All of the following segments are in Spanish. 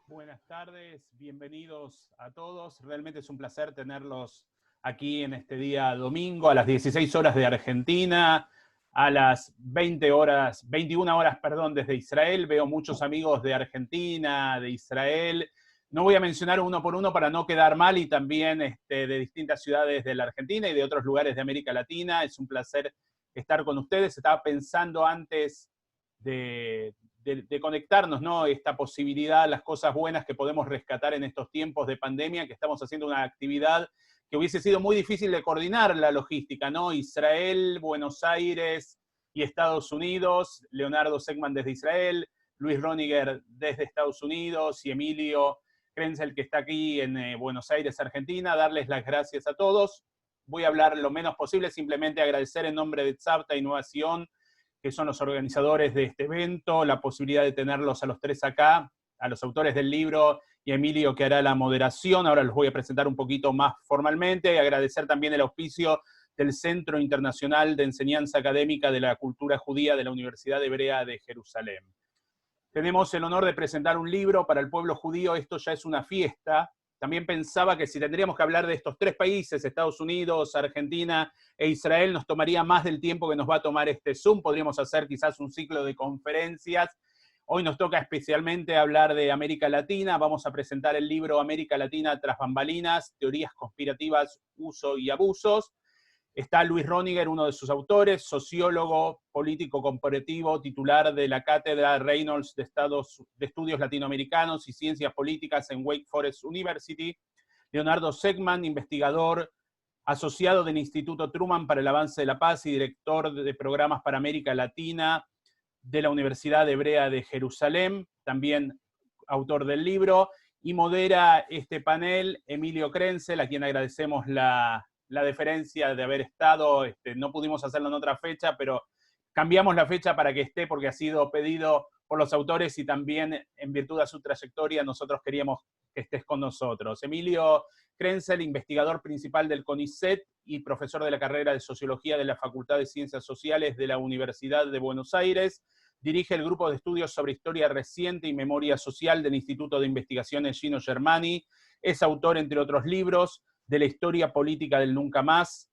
Buenas tardes, bienvenidos a todos. Realmente es un placer tenerlos aquí en este día domingo a las 16 horas de Argentina, a las 21 horas, perdón, desde Israel. Veo muchos amigos de Argentina, de Israel. No voy a mencionar uno por uno para no quedar mal, y también de distintas ciudades de la Argentina y de otros lugares de América Latina. Es un placer estar con ustedes. Estaba pensando antes de conectarnos, ¿no? Esta posibilidad, las cosas buenas que podemos rescatar en estos tiempos de pandemia, que estamos haciendo una actividad que hubiese sido muy difícil de coordinar la logística, ¿no? Israel, Buenos Aires y Estados Unidos, Leonardo Segman desde Israel, Luis Roniger desde Estados Unidos y Emilio Krenzel, que está aquí en Buenos Aires, Argentina. Darles las gracias a todos. Voy a hablar lo menos posible, simplemente agradecer en nombre de Tzavta Innovación, que son los organizadores de este evento, la posibilidad de tenerlos a los tres acá, a los autores del libro y a Emilio, que hará la moderación. Ahora los voy a presentar un poquito más formalmente. Agradecer también el auspicio del Centro Internacional de Enseñanza Académica de la Cultura Judía de la Universidad Hebrea de Jerusalén. Tenemos el honor de presentar un libro para el pueblo judío. Esto ya es una fiesta. También pensaba que si tendríamos que hablar de estos tres países, Estados Unidos, Argentina e Israel, nos tomaría más del tiempo que nos va a tomar este Zoom. Podríamos hacer quizás un ciclo de conferencias. Hoy nos toca especialmente hablar de América Latina. Vamos a presentar el libro América Latina tras bambalinas, teorías conspirativas, uso y abusos. Está Luis Roniger, uno de sus autores, sociólogo, político comparativo, titular de la Cátedra Reynolds de Estudios Latinoamericanos y Ciencias Políticas en Wake Forest University. Leonardo Segman, investigador asociado del Instituto Truman para el Avance de la Paz y director de programas para América Latina de la Universidad Hebrea de Jerusalén, también autor del libro, y modera este panel Emilio Krenzel, a quien agradecemos la deferencia de haber estado. No pudimos hacerlo en otra fecha, pero cambiamos la fecha para que esté, porque ha sido pedido por los autores y también en virtud de su trayectoria nosotros queríamos que estés con nosotros. Emilio Krenzel, investigador principal del CONICET y profesor de la carrera de Sociología de la Facultad de Ciencias Sociales de la Universidad de Buenos Aires. Dirige el grupo de estudios sobre historia reciente y memoria social del Instituto de Investigaciones Gino Germani. Es autor, entre otros libros, de la historia política del nunca más,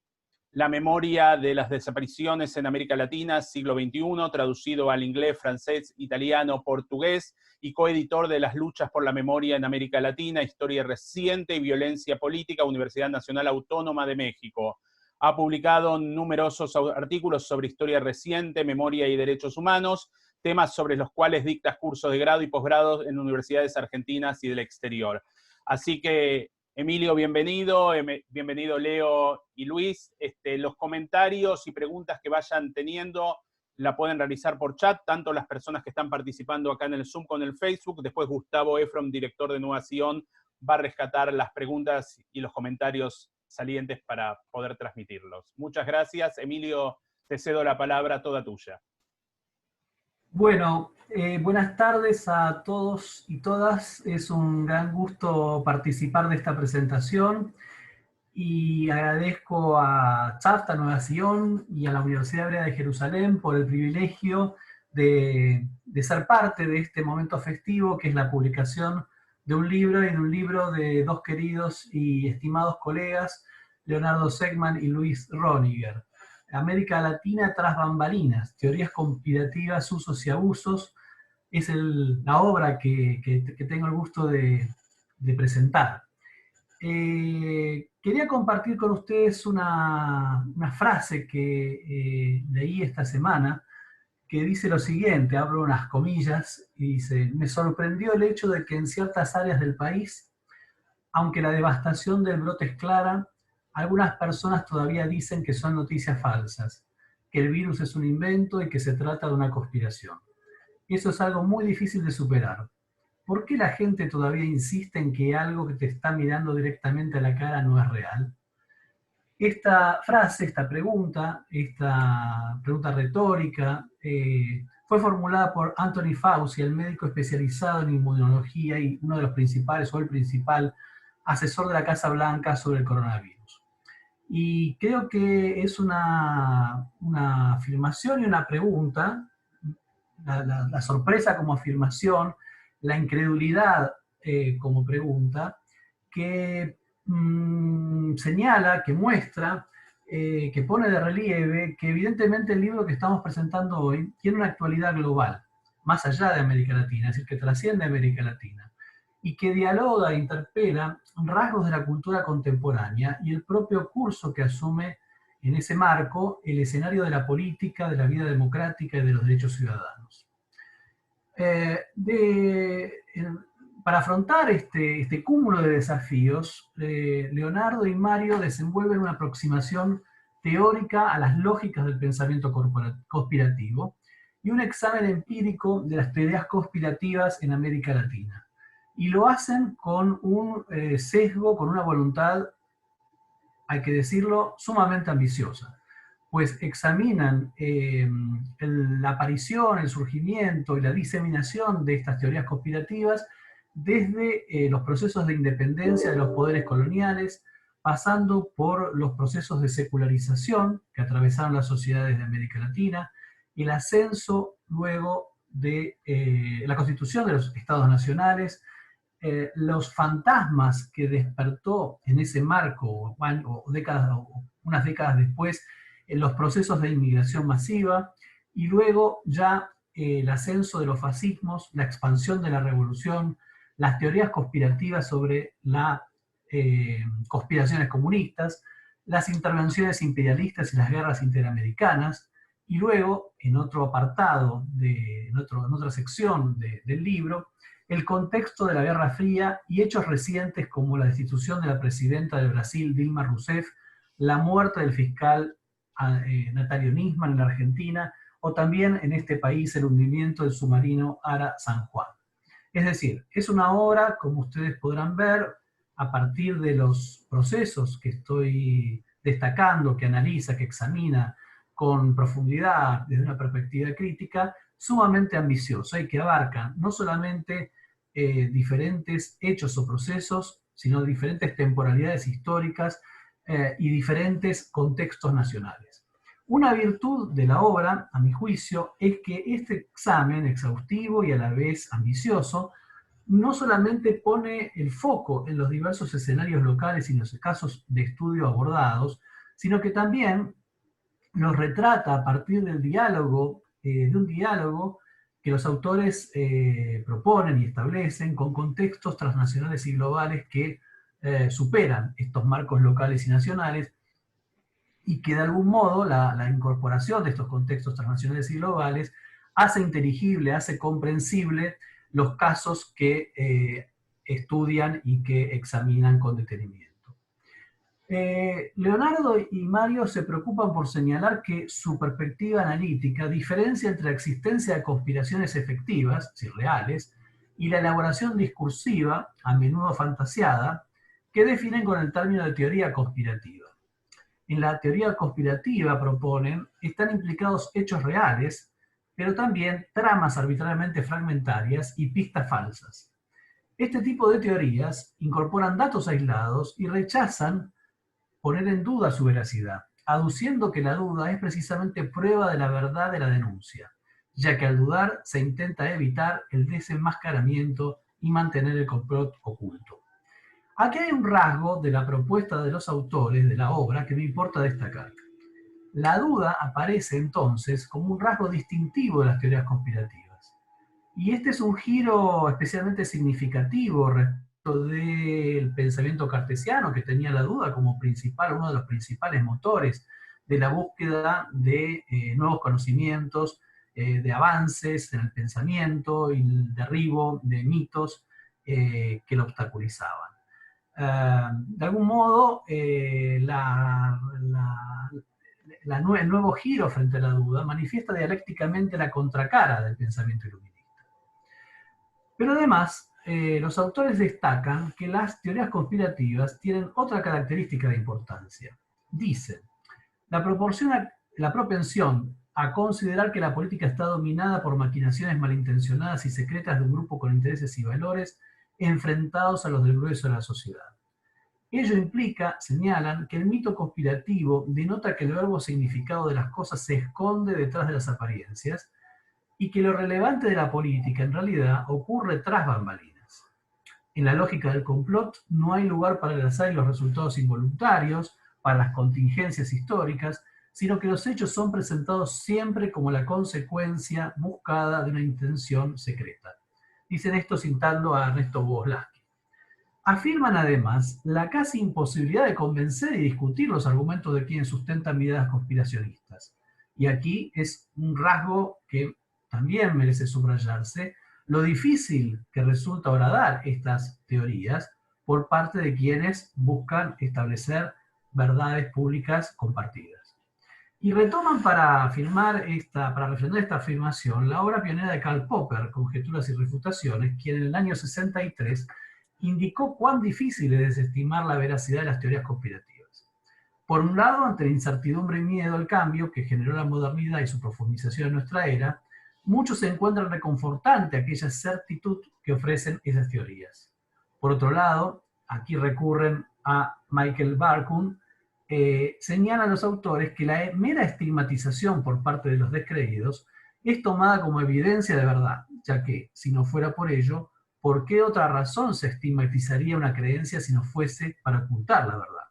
la memoria de las desapariciones en América Latina, siglo XXI, traducido al inglés, francés, italiano, portugués, y coeditor de las luchas por la memoria en América Latina, historia reciente y violencia política, Universidad Nacional Autónoma de México. Ha publicado numerosos artículos sobre historia reciente, memoria y derechos humanos, temas sobre los cuales dicta cursos de grado y posgrado en universidades argentinas y del exterior. Así que, Emilio, bienvenido. Bienvenido Leo y Luis. Los comentarios y preguntas que vayan teniendo la pueden realizar por chat, tanto las personas que están participando acá en el Zoom con el Facebook. Después Gustavo Efron, director de Innovación, va a rescatar las preguntas y los comentarios salientes para poder transmitirlos. Muchas gracias. Emilio, te cedo la palabra, toda tuya. Bueno, buenas tardes a todos y todas. Es un gran gusto participar de esta presentación y agradezco a Tzavta Innovación y a la Universidad Hebrea de Jerusalén por el privilegio de ser parte de este momento festivo, que es la publicación de un libro, y de un libro de dos queridos y estimados colegas, Leonardo Segman y Luis Roniger. América Latina tras bambalinas, teorías conspirativas, usos y abusos, es la obra que tengo el gusto de presentar. Quería compartir con ustedes una frase que leí esta semana, que dice lo siguiente, abro unas comillas, y dice: me sorprendió el hecho de que en ciertas áreas del país, aunque la devastación del brote es clara, algunas personas todavía dicen que son noticias falsas, que el virus es un invento y que se trata de una conspiración. Y eso es algo muy difícil de superar. ¿Por qué la gente todavía insiste en que algo que te está mirando directamente a la cara no es real? Esta frase, esta pregunta retórica, fue formulada por Anthony Fauci, el médico especializado en inmunología y uno de los principales, o el principal, asesor de la Casa Blanca sobre el coronavirus. Y creo que es una afirmación y una pregunta, la sorpresa como afirmación, la incredulidad como pregunta, que señala, que muestra, que pone de relieve que evidentemente el libro que estamos presentando hoy tiene una actualidad global, más allá de América Latina, es decir, que trasciende América Latina, y que dialoga e interpela rasgos de la cultura contemporánea y el propio curso que asume en ese marco el escenario de la política, de la vida democrática y de los derechos ciudadanos. Para afrontar este cúmulo de desafíos, Leonardo y Mario desenvuelven una aproximación teórica a las lógicas del pensamiento conspirativo y un examen empírico de las teorías conspirativas en América Latina. Y lo hacen con un sesgo, con una voluntad, hay que decirlo, sumamente ambiciosa, pues examinan la aparición, el surgimiento y la diseminación de estas teorías conspirativas desde los procesos de independencia de los poderes coloniales, pasando por los procesos de secularización que atravesaron las sociedades de América Latina, el ascenso luego de la constitución de los estados nacionales, los fantasmas que despertó en ese marco, unas décadas después, en los procesos de inmigración masiva, y luego ya el ascenso de los fascismos, la expansión de la revolución, las teorías conspirativas sobre las conspiraciones comunistas, las intervenciones imperialistas y las guerras interamericanas, y luego, en otro apartado, en otra sección del libro, el contexto de la Guerra Fría y hechos recientes como la destitución de la presidenta de Brasil, Dilma Rousseff, la muerte del fiscal Natalio Nisman en la Argentina, o también en este país el hundimiento del submarino Ara San Juan. Es decir, es una obra, como ustedes podrán ver, a partir de los procesos que estoy destacando, que analiza, que examina con profundidad desde una perspectiva crítica, sumamente ambiciosa y que abarca no solamente diferentes hechos o procesos, sino diferentes temporalidades históricas y diferentes contextos nacionales. Una virtud de la obra, a mi juicio, es que este examen exhaustivo y a la vez ambicioso no solamente pone el foco en los diversos escenarios locales y los casos de estudio abordados, sino que también los retrata a partir del diálogo, de un diálogo que los autores proponen y establecen con contextos transnacionales y globales que superan estos marcos locales y nacionales, y que de algún modo la incorporación de estos contextos transnacionales y globales hace inteligible, hace comprensible los casos que estudian y que examinan con detenimiento. Leonardo y Mario se preocupan por señalar que su perspectiva analítica diferencia entre la existencia de conspiraciones efectivas, si reales, y la elaboración discursiva, a menudo fantasiada, que definen con el término de teoría conspirativa. En la teoría conspirativa, proponen, están implicados hechos reales, pero también tramas arbitrariamente fragmentarias y pistas falsas. Este tipo de teorías incorporan datos aislados y rechazan poner en duda su veracidad, aduciendo que la duda es precisamente prueba de la verdad de la denuncia, ya que al dudar se intenta evitar el desenmascaramiento y mantener el complot oculto. Aquí hay un rasgo de la propuesta de los autores de la obra que me importa destacar. La duda aparece entonces como un rasgo distintivo de las teorías conspirativas. Y este es un giro especialmente significativo respecto del pensamiento cartesiano, que tenía la duda como principal, uno de los principales motores de la búsqueda de nuevos conocimientos, de avances en el pensamiento y el derribo de mitos que lo obstaculizaban. De algún modo, el nuevo giro frente a la duda manifiesta dialécticamente la contracara del pensamiento iluminista. Pero además, los autores destacan que las teorías conspirativas tienen otra característica de importancia. Dicen, la propensión a considerar que la política está dominada por maquinaciones malintencionadas y secretas de un grupo con intereses y valores enfrentados a los del grueso de la sociedad. Ello implica, señalan, que el mito conspirativo denota que el verbo significado de las cosas se esconde detrás de las apariencias y que lo relevante de la política en realidad ocurre tras bambalinas. En la lógica del complot no hay lugar para el azar y los resultados involuntarios, para las contingencias históricas, sino que los hechos son presentados siempre como la consecuencia buscada de una intención secreta. Dicen esto citando a Ernesto Boslasky. Afirman además la casi imposibilidad de convencer y discutir los argumentos de quienes sustentan ideas conspiracionistas. Y aquí es un rasgo que también merece subrayarse, lo difícil que resulta horadar estas teorías por parte de quienes buscan establecer verdades públicas compartidas. Y retoman para refrendar esta afirmación la obra pionera de Karl Popper, Conjeturas y Refutaciones, quien en el año 63 indicó cuán difícil es desestimar la veracidad de las teorías conspirativas. Por un lado, ante la incertidumbre y miedo al cambio que generó la modernidad y su profundización en nuestra era, muchos encuentran reconfortante aquella certitud que ofrecen esas teorías. Por otro lado, aquí recurren a Michael Barkun, señalan los autores que la mera estigmatización por parte de los descreídos es tomada como evidencia de verdad, ya que, si no fuera por ello, ¿por qué otra razón se estigmatizaría una creencia si no fuese para ocultar la verdad?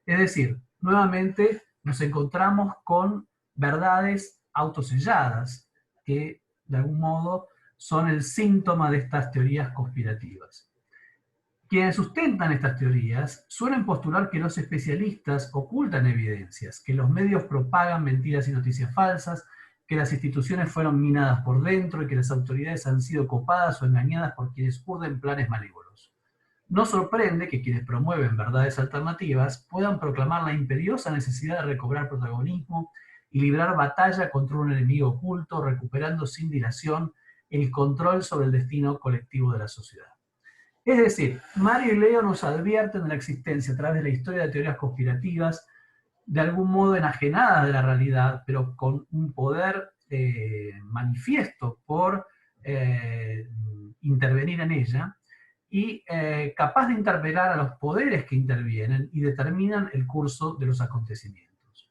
Es decir, nuevamente nos encontramos con verdades autoselladas, que de algún modo son el síntoma de estas teorías conspirativas. Quienes sustentan estas teorías suelen postular que los especialistas ocultan evidencias, que los medios propagan mentiras y noticias falsas, que las instituciones fueron minadas por dentro y que las autoridades han sido copadas o engañadas por quienes urden planes malévolos. No sorprende que quienes promueven verdades alternativas puedan proclamar la imperiosa necesidad de recobrar protagonismo y librar batalla contra un enemigo oculto, recuperando sin dilación el control sobre el destino colectivo de la sociedad. Es decir, Mario y Leo nos advierten de la existencia a través de la historia de teorías conspirativas, de algún modo enajenadas de la realidad, pero con un poder manifiesto por intervenir en ella, y capaz de interpelar a los poderes que intervienen y determinan el curso de los acontecimientos.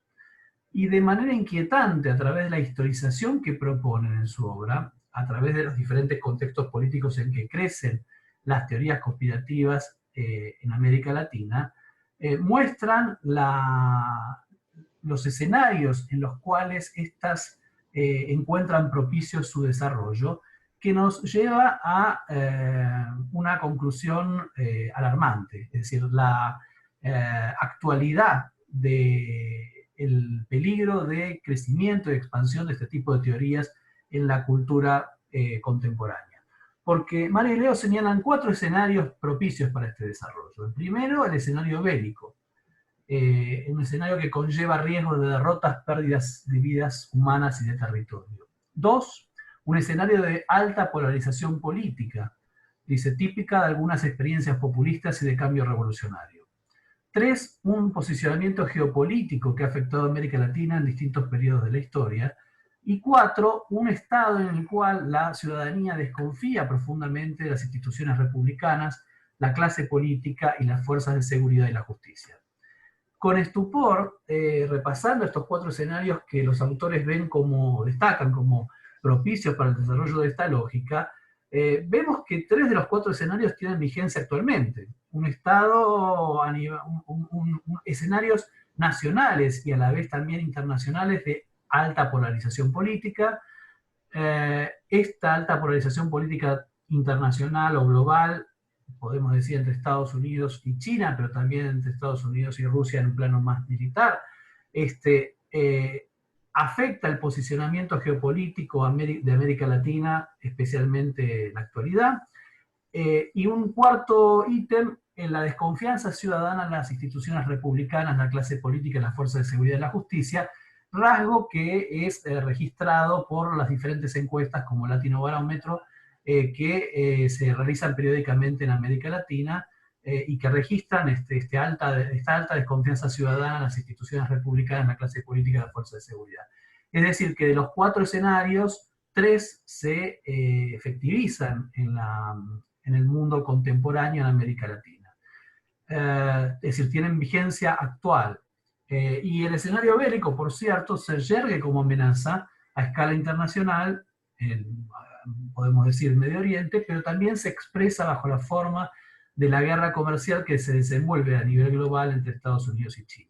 Y de manera inquietante, a través de la historización que proponen en su obra, a través de los diferentes contextos políticos en que crecen las teorías conspirativas en América Latina, muestran los escenarios en los cuales éstas encuentran propicio su desarrollo, que nos lleva a una conclusión alarmante, es decir, la actualidad del peligro de crecimiento y expansión de este tipo de teorías en la cultura contemporánea. Porque Mario y Leo señalan 4 escenarios propicios para este desarrollo. El primero, el escenario bélico, un escenario que conlleva riesgos de derrotas, pérdidas de vidas humanas y de territorio. 2, un escenario de alta polarización política, dice, típica de algunas experiencias populistas y de cambio revolucionario. 3, un posicionamiento geopolítico que ha afectado a América Latina en distintos periodos de la historia. Y 4, un estado en el cual la ciudadanía desconfía profundamente de las instituciones republicanas, la clase política y las fuerzas de seguridad y la justicia. Con estupor, repasando estos 4 escenarios que los autores destacan como propicios para el desarrollo de esta lógica, vemos que 3 de los 4 escenarios tienen vigencia actualmente. Un estado, escenarios nacionales y a la vez también internacionales de alta polarización política. Esta alta polarización política internacional o global, podemos decir entre Estados Unidos y China, pero también entre Estados Unidos y Rusia en un plano más militar, afecta el posicionamiento geopolítico de América Latina, especialmente en la actualidad. Y un cuarto ítem, en la desconfianza ciudadana en las instituciones republicanas, la clase política, las fuerzas de seguridad y la justicia, rasgo que es registrado por las diferentes encuestas como Latinobarómetro que se realizan periódicamente en América Latina y que registran esta alta desconfianza ciudadana en las instituciones republicanas, en la clase política y las fuerzas de seguridad. Es decir, que de los 4 escenarios, 3 se efectivizan en el mundo contemporáneo en América Latina. Es decir, tienen vigencia actual. Y el escenario bélico, por cierto, se yergue como amenaza a escala internacional, podemos decir Medio Oriente, pero también se expresa bajo la forma de la guerra comercial que se desenvuelve a nivel global entre Estados Unidos y China.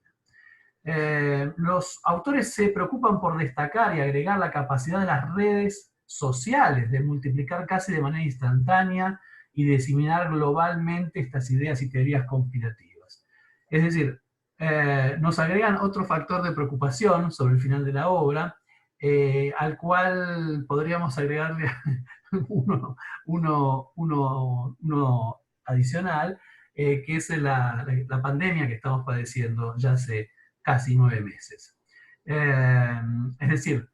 Los autores se preocupan por destacar y agregar la capacidad de las redes sociales de multiplicar casi de manera instantánea y diseminar globalmente estas ideas y teorías conspirativas. Es decir, nos agregan otro factor de preocupación sobre el final de la obra, al cual podríamos agregarle uno adicional, que es la pandemia que estamos padeciendo ya hace casi 9 meses. Es decir,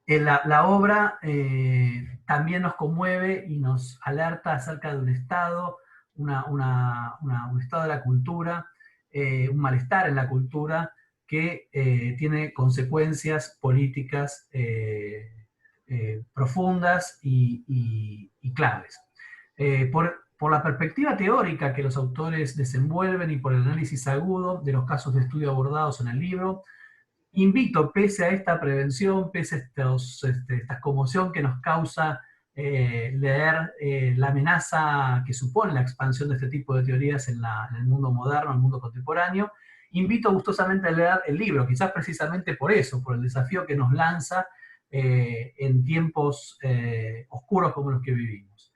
la obra también nos conmueve y nos alerta acerca de un estado, un estado de la cultura, un malestar en la cultura que tiene consecuencias políticas profundas y claves. Por la perspectiva teórica que los autores desenvuelven y por el análisis agudo de los casos de estudio abordados en el libro, invito, pese a esta prevención, pese a esta conmoción que nos causa leer la amenaza que supone la expansión de este tipo de teorías en el mundo moderno, en el mundo contemporáneo, invito gustosamente a leer el libro, quizás precisamente por eso, por el desafío que nos lanza en tiempos oscuros como los que vivimos.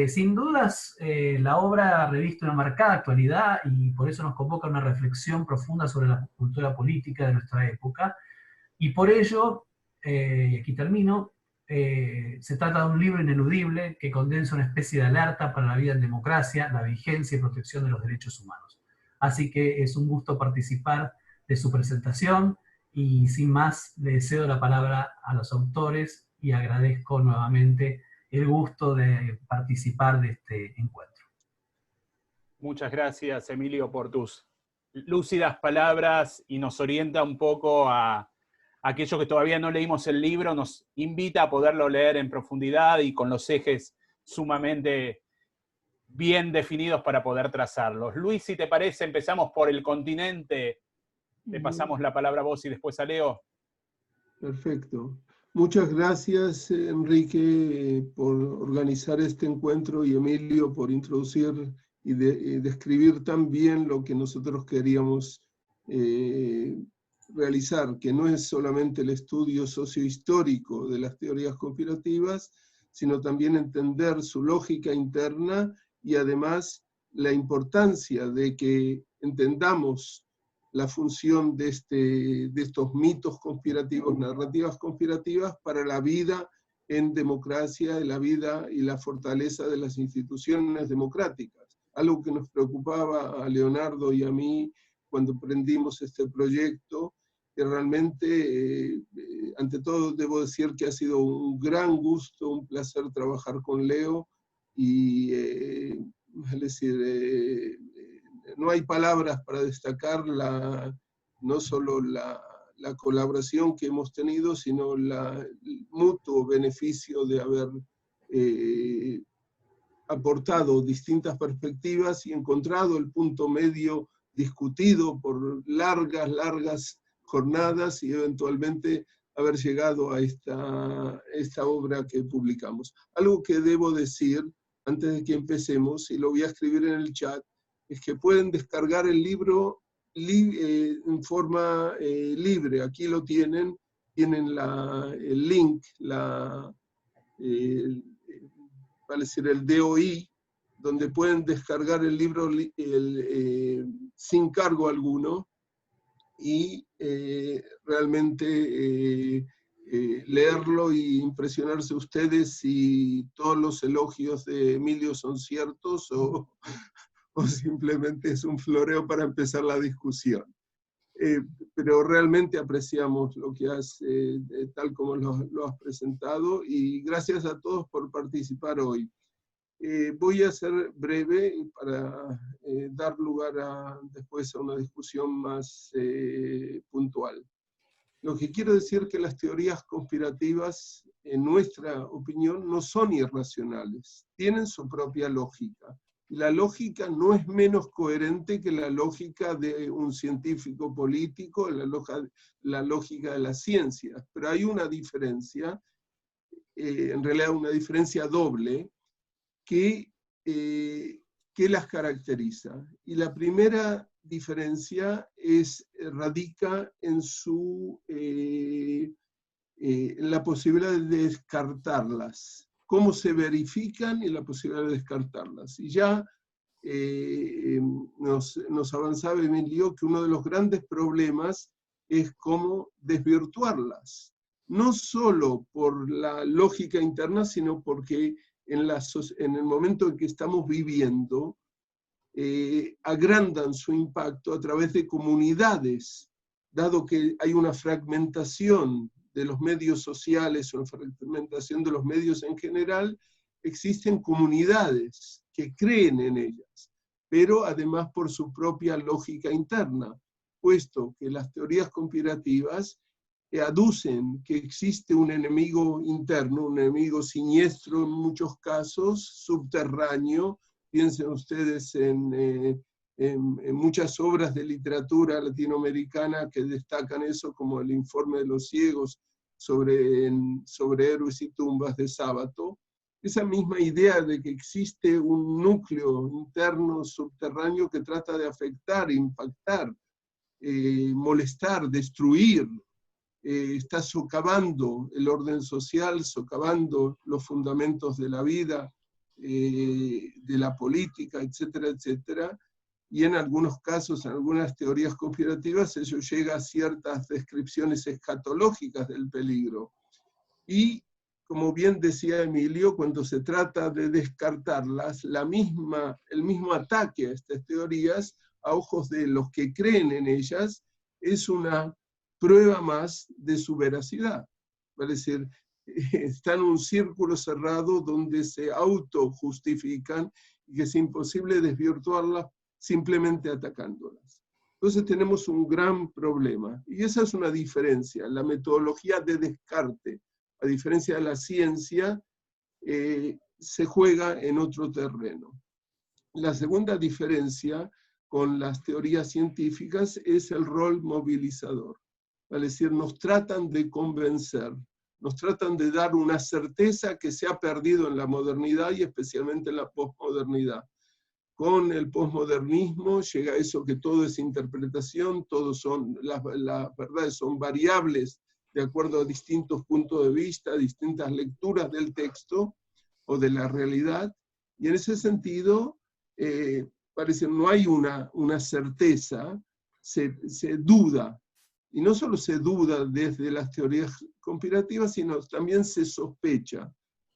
Sin dudas, la obra reviste una marcada actualidad y por eso nos convoca a una reflexión profunda sobre la cultura política de nuestra época. Y por ello, y aquí termino, se trata de un libro ineludible que condensa una especie de alerta para la vida en democracia, la vigencia y protección de los derechos humanos. Así que es un gusto participar de su presentación y sin más le cedo la palabra a los autores y agradezco nuevamente el gusto de participar de este encuentro. Muchas gracias, Emilio, por tus lúcidas palabras y nos orienta un poco a aquellos que todavía no leímos el libro, nos invita a poderlo leer en profundidad y con los ejes sumamente bien definidos para poder trazarlos. Luis, si te parece, empezamos por el continente, te pasamos la palabra a vos y después a Leo. Perfecto. Muchas gracias, Enrique, por organizar este encuentro y Emilio por introducir y describir tan bien lo que nosotros queríamos realizar, que no es solamente el estudio sociohistórico de las teorías conspirativas, sino también entender su lógica interna y además la importancia de que entendamos la función de estos mitos conspirativos, narrativas conspirativas para la vida en democracia, la vida y la fortaleza de las instituciones democráticas. Algo que nos preocupaba a Leonardo y a mí cuando emprendimos este proyecto, que realmente, ante todo, debo decir que ha sido un gran gusto, un placer trabajar con Leo, y es decir, no hay palabras para destacar no solo la colaboración que hemos tenido, sino el mutuo beneficio de haber aportado distintas perspectivas y encontrado el punto medio discutido por largas jornadas y eventualmente haber llegado a esta obra que publicamos. Algo que debo decir antes de que empecemos, y lo voy a escribir en el chat, es que pueden descargar el libro en forma libre. Aquí lo tienen el link, vale decir, el DOI, donde pueden descargar el libro sin cargo alguno y realmente leerlo y impresionarse ustedes si todos los elogios de Emilio son ciertos o simplemente es un floreo para empezar la discusión. Pero realmente apreciamos lo que has, tal como lo has presentado, y gracias a todos por participar hoy. Voy a ser breve para dar lugar después a una discusión más puntual. Lo que quiero decir es que las teorías conspirativas, en nuestra opinión, no son irracionales, tienen su propia lógica. Y la lógica no es menos coherente que la lógica de un científico político, la lógica de las ciencias. Pero hay una diferencia, en realidad una diferencia doble, que ¿qué las caracteriza? Y la primera diferencia radica en la posibilidad de descartarlas. ¿Cómo se verifican y la posibilidad de descartarlas? Y ya nos avanzaba Emilio que uno de los grandes problemas es cómo desvirtuarlas. No solo por la lógica interna, sino porque en el momento en que estamos viviendo, agrandan su impacto a través de comunidades, dado que hay una fragmentación de los medios sociales, una fragmentación de los medios en general, existen comunidades que creen en ellas, pero además por su propia lógica interna, puesto que las teorías conspirativas aducen que existe un enemigo interno, un enemigo siniestro en muchos casos, subterráneo. Piensen ustedes en muchas obras de literatura latinoamericana que destacan eso, como el Informe de los Ciegos sobre héroes y tumbas de Sábato. Esa misma idea de que existe un núcleo interno subterráneo que trata de afectar, impactar, molestar, destruir, está socavando el orden social, socavando los fundamentos de la vida, de la política, etcétera, etcétera. Y en algunos casos, en algunas teorías conspirativas, eso llega a ciertas descripciones escatológicas del peligro. Y, como bien decía Emilio, cuando se trata de descartarlas, el mismo ataque a estas teorías, a ojos de los que creen en ellas, es una prueba más de su veracidad. Es decir, está en un círculo cerrado donde se autojustifican y que es imposible desvirtuarlas simplemente atacándolas. Entonces tenemos un gran problema. Y esa es una diferencia. La metodología de descarte, a diferencia de la ciencia, se juega en otro terreno. La segunda diferencia con las teorías científicas es el rol movilizador. Es decir, nos tratan de convencer, nos tratan de dar una certeza que se ha perdido en la modernidad y especialmente en la posmodernidad. Con el posmodernismo llega eso que todo es interpretación, las verdades son variables de acuerdo a distintos puntos de vista, distintas lecturas del texto o de la realidad, y en ese sentido parece no hay una certeza, se duda. Y no solo se duda desde las teorías conspirativas, sino también se sospecha,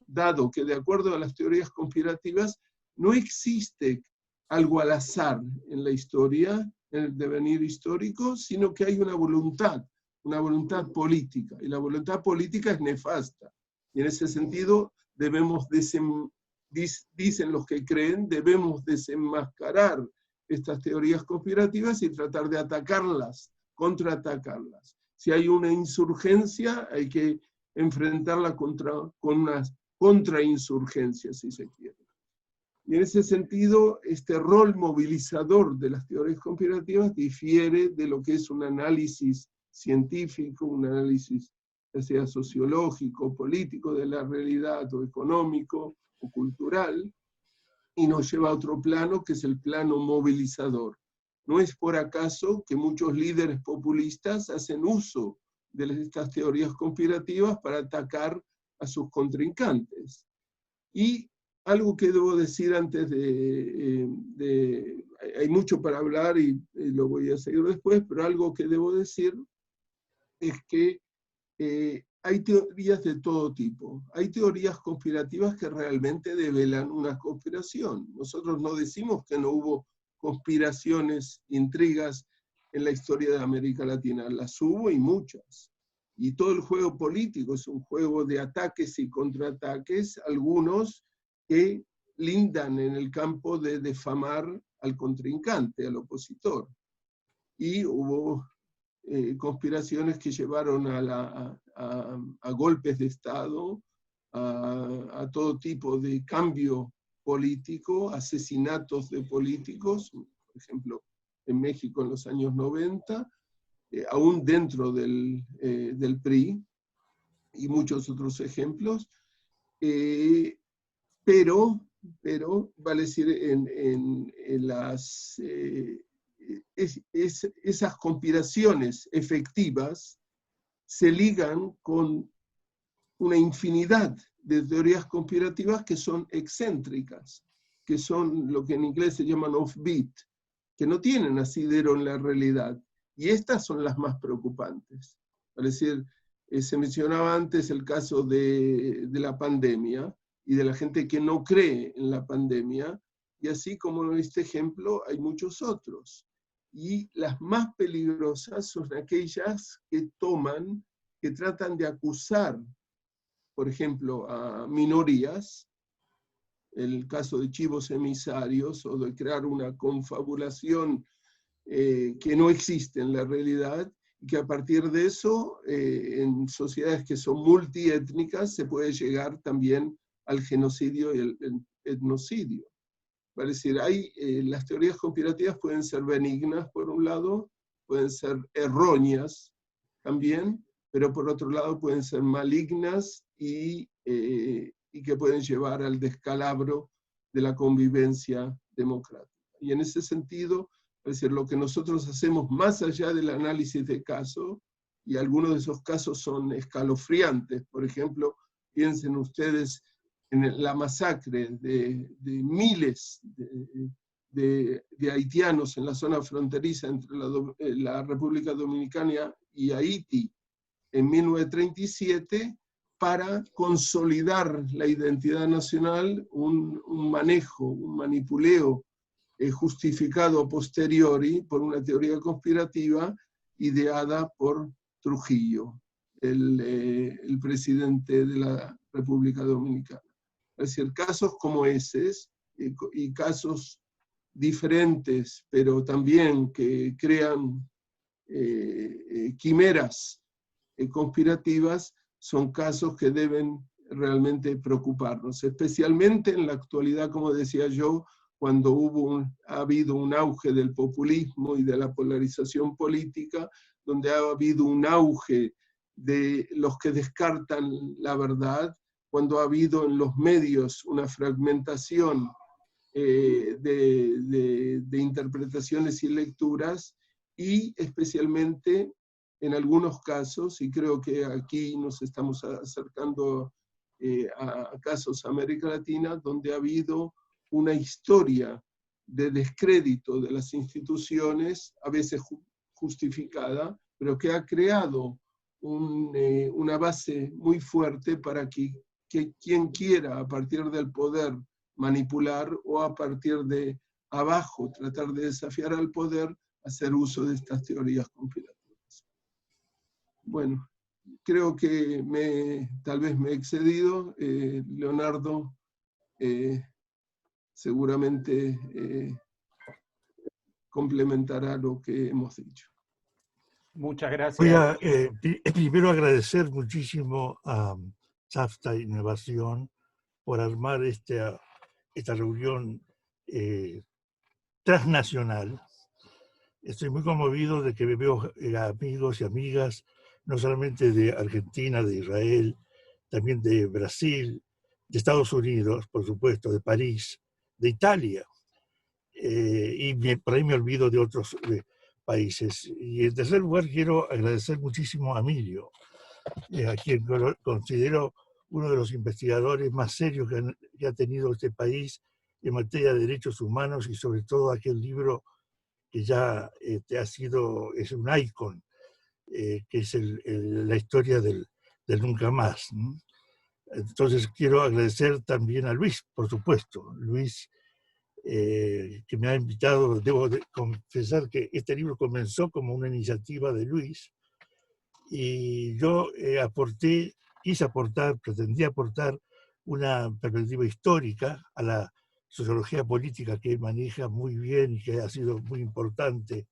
dado que de acuerdo a las teorías conspirativas no existe algo al azar en la historia, en el devenir histórico, sino que hay una voluntad política, y la voluntad política es nefasta. Y en ese sentido debemos, dicen los que creen, debemos desenmascarar estas teorías conspirativas y tratar de atacarlas, contraatacarlas. Si hay una insurgencia, hay que enfrentarla con una contrainsurgencia, si se quiere. Y en ese sentido, este rol movilizador de las teorías conspirativas difiere de lo que es un análisis científico, un análisis ya sea sociológico, político de la realidad, o económico, o cultural, y nos lleva a otro plano, que es el plano movilizador. No es por acaso que muchos líderes populistas hacen uso de estas teorías conspirativas para atacar a sus contrincantes. Y algo que debo decir antes hay mucho para hablar y lo voy a seguir después, pero algo que debo decir es que hay teorías de todo tipo. Hay teorías conspirativas que realmente develan una conspiración. Nosotros no decimos que no hubo conspiraciones, intrigas en la historia de América Latina. Las hubo y muchas. Y todo el juego político es un juego de ataques y contraataques, algunos que lindan en el campo de defamar al contrincante, al opositor. Y hubo conspiraciones que llevaron a golpes de Estado, a todo tipo de cambio político, asesinatos de políticos, por ejemplo, en México en los años 90, aún dentro del PRI, y muchos otros ejemplos, pero pero vale decir, esas conspiraciones efectivas se ligan con una infinidad de teorías conspirativas que son excéntricas, que son lo que en inglés se llaman offbeat, que no tienen asidero en la realidad. Y estas son las más preocupantes. Es decir, se mencionaba antes el caso de la pandemia y de la gente que no cree en la pandemia, y así como en este ejemplo hay muchos otros. Y las más peligrosas son aquellas que tratan de acusar, por ejemplo, a minorías, el caso de chivos emisarios, o de crear una confabulación que no existe en la realidad, y que a partir de eso, en sociedades que son multiétnicas, se puede llegar también al genocidio y el etnocidio. Es decir, las teorías conspirativas pueden ser benignas, por un lado, pueden ser erróneas también, pero por otro lado pueden ser malignas y que pueden llevar al descalabro de la convivencia democrática. Y en ese sentido, es decir, lo que nosotros hacemos más allá del análisis de caso, y algunos de esos casos son escalofriantes, por ejemplo, piensen ustedes en la masacre de miles de haitianos en la zona fronteriza entre la República Dominicana y Haití en 1937, para consolidar la identidad nacional, un manejo, un manipuleo justificado a posteriori por una teoría conspirativa ideada por Trujillo, el presidente de la República Dominicana. Es decir, casos como esos y casos diferentes, pero también que crean quimeras conspirativas, son casos que deben realmente preocuparnos, especialmente en la actualidad, como decía yo, cuando ha habido un auge del populismo y de la polarización política, donde ha habido un auge de los que descartan la verdad, cuando ha habido en los medios una fragmentación de interpretaciones y lecturas, y especialmente en algunos casos, y creo que aquí nos estamos acercando a casos de América Latina, donde ha habido una historia de descrédito de las instituciones, a veces justificada, pero que ha creado una base muy fuerte para que quien quiera, a partir del poder, manipular, o a partir de abajo tratar de desafiar al poder, hacer uso de estas teorías conspirativas. Bueno, creo que tal vez me he excedido. Leonardo seguramente complementará lo que hemos dicho. Muchas gracias. Voy a primero agradecer muchísimo a Tzavta Innovación por armar esta reunión transnacional. Estoy muy conmovido de que veo amigos y amigas, no solamente de Argentina, de Israel, también de Brasil, de Estados Unidos, por supuesto, de París, de Italia. Y por ahí me olvido de otros países. Y en tercer lugar, quiero agradecer muchísimo a Emilio, a quien considero uno de los investigadores más serios que ha tenido este país en materia de derechos humanos, y sobre todo aquel libro que ya es un icon, que es la historia del nunca más. Entonces quiero agradecer también a Luis, por supuesto. Luis, que me ha invitado. Debo confesar que este libro comenzó como una iniciativa de Luis, y yo pretendí aportar una perspectiva histórica a la sociología política que él maneja muy bien y que ha sido muy importante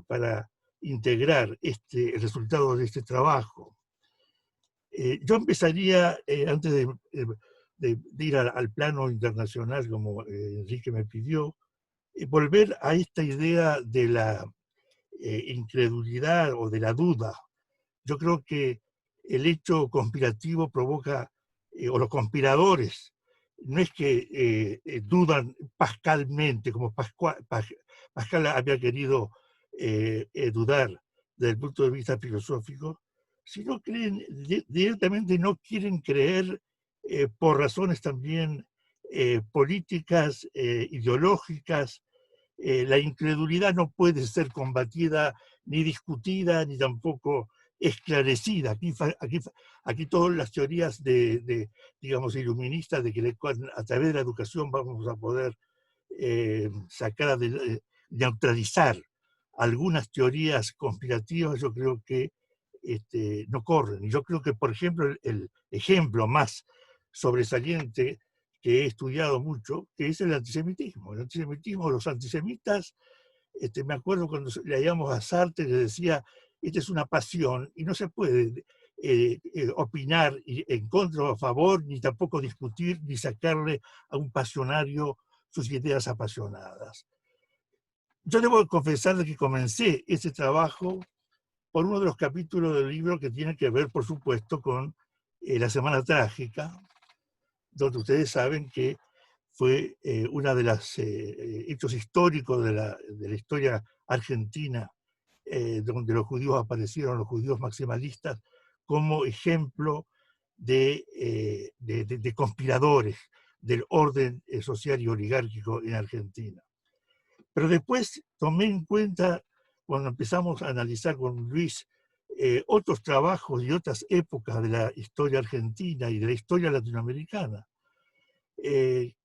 para integrar el resultado de este trabajo. Yo empezaría, antes de ir al plano internacional, como Enrique me pidió, volver a esta idea de la incredulidad o de la duda. Yo creo que el hecho conspirativo provoca, o los conspiradores no es que dudan pascalmente, como Pascal había querido dudar desde el punto de vista filosófico, sino creen directamente, no quieren creer por razones también políticas, ideológicas. La incredulidad no puede ser combatida, ni discutida, ni tampoco esclarecida. Aquí todas las teorías digamos, iluministas de que a través de la educación vamos a poder sacar, neutralizar algunas teorías conspirativas, yo creo que no corren. Y yo creo que, por ejemplo, el ejemplo más sobresaliente que he estudiado mucho, que es el antisemitismo. El antisemitismo, los antisemitas, me acuerdo cuando leíamos a Sartre, que decía, esta es una pasión y no se puede opinar en contra o a favor, ni tampoco discutir, ni sacarle a un pasionario sus ideas apasionadas. Yo debo confesar que comencé ese trabajo por uno de los capítulos del libro que tiene que ver, por supuesto, con la Semana Trágica, donde ustedes saben que fue uno de los hechos históricos de la historia argentina, donde los judíos aparecieron, los judíos maximalistas, como ejemplo de conspiradores del orden social y oligárquico en Argentina. Pero después tomé en cuenta, cuando empezamos a analizar con Luis otros trabajos y otras épocas de la historia argentina y de la historia latinoamericana,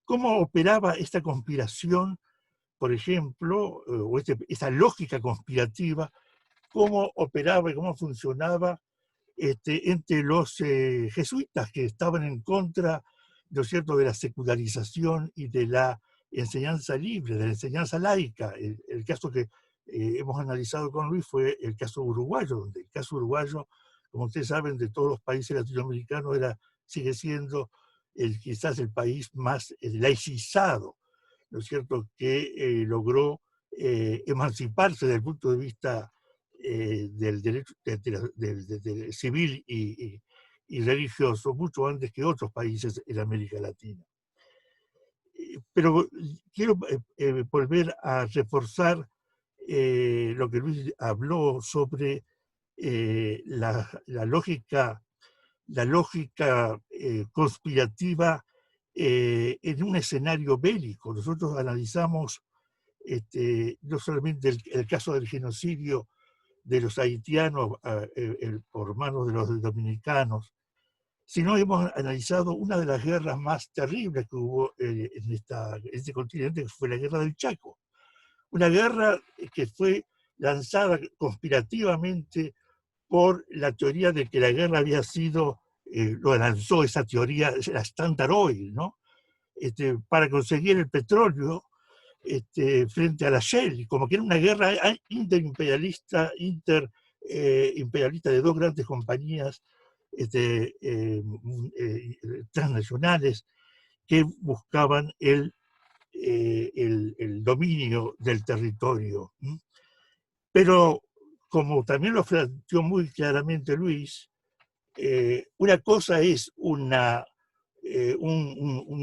cómo operaba esta conspiración, por ejemplo, o esta lógica conspirativa, cómo operaba y cómo funcionaba entre los jesuitas que estaban en contra, ¿no es cierto?, de la secularización y de la enseñanza libre, de la enseñanza laica. El caso que hemos analizado con Luis fue el caso uruguayo, donde el caso uruguayo, como ustedes saben, de todos los países latinoamericanos, sigue siendo quizás el país más laicizado, ¿no es cierto?, que logró emanciparse desde el punto de vista del derecho del civil y religioso mucho antes que otros países en América Latina. Pero quiero volver a reforzar lo que Luis habló sobre la lógica conspirativa en un escenario bélico. Nosotros analizamos no solamente el caso del genocidio de los haitianos por manos de los dominicanos, sino hemos analizado una de las guerras más terribles que hubo en este continente, que fue la Guerra del Chaco. Una guerra que fue lanzada conspirativamente por la teoría de que la guerra había sido, lo lanzó esa teoría, la Standard Oil, ¿no? Para conseguir el petróleo frente a la Shell, como que era una guerra interimperialista de dos grandes compañías transnacionales que buscaban el dominio del territorio. Pero, como también lo planteó muy claramente Luis, una cosa es un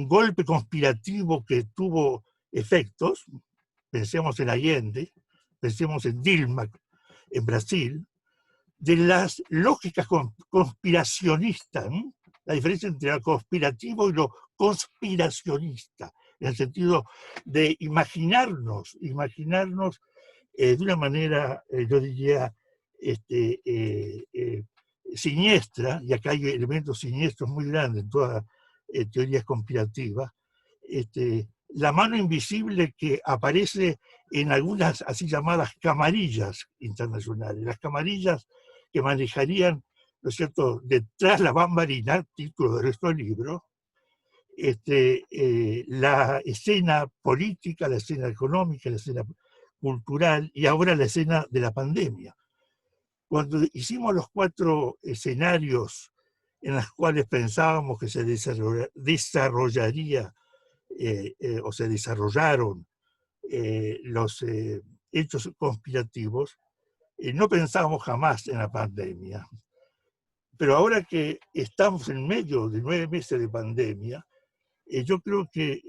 golpe conspirativo que tuvo efectos, pensemos en Allende, pensemos en Dilma en Brasil, de las lógicas conspiracionistas, ¿no? La diferencia entre lo conspirativo y lo conspiracionista, en el sentido de imaginarnos de una manera, yo diría, siniestra, y acá hay elementos siniestros muy grandes en todas teorías conspirativas, la mano invisible que aparece en algunas así llamadas camarillas internacionales, las camarillas que manejarían, ¿no es cierto?, detrás la bambalina, título de nuestro libro, la escena política, la escena económica, la escena cultural y ahora la escena de la pandemia. Cuando hicimos los 4 escenarios en los cuales pensábamos que se desarrollaría o se desarrollaron los hechos conspirativos, no pensábamos jamás en la pandemia. Pero ahora que estamos en medio de 9 meses de pandemia, Yo creo que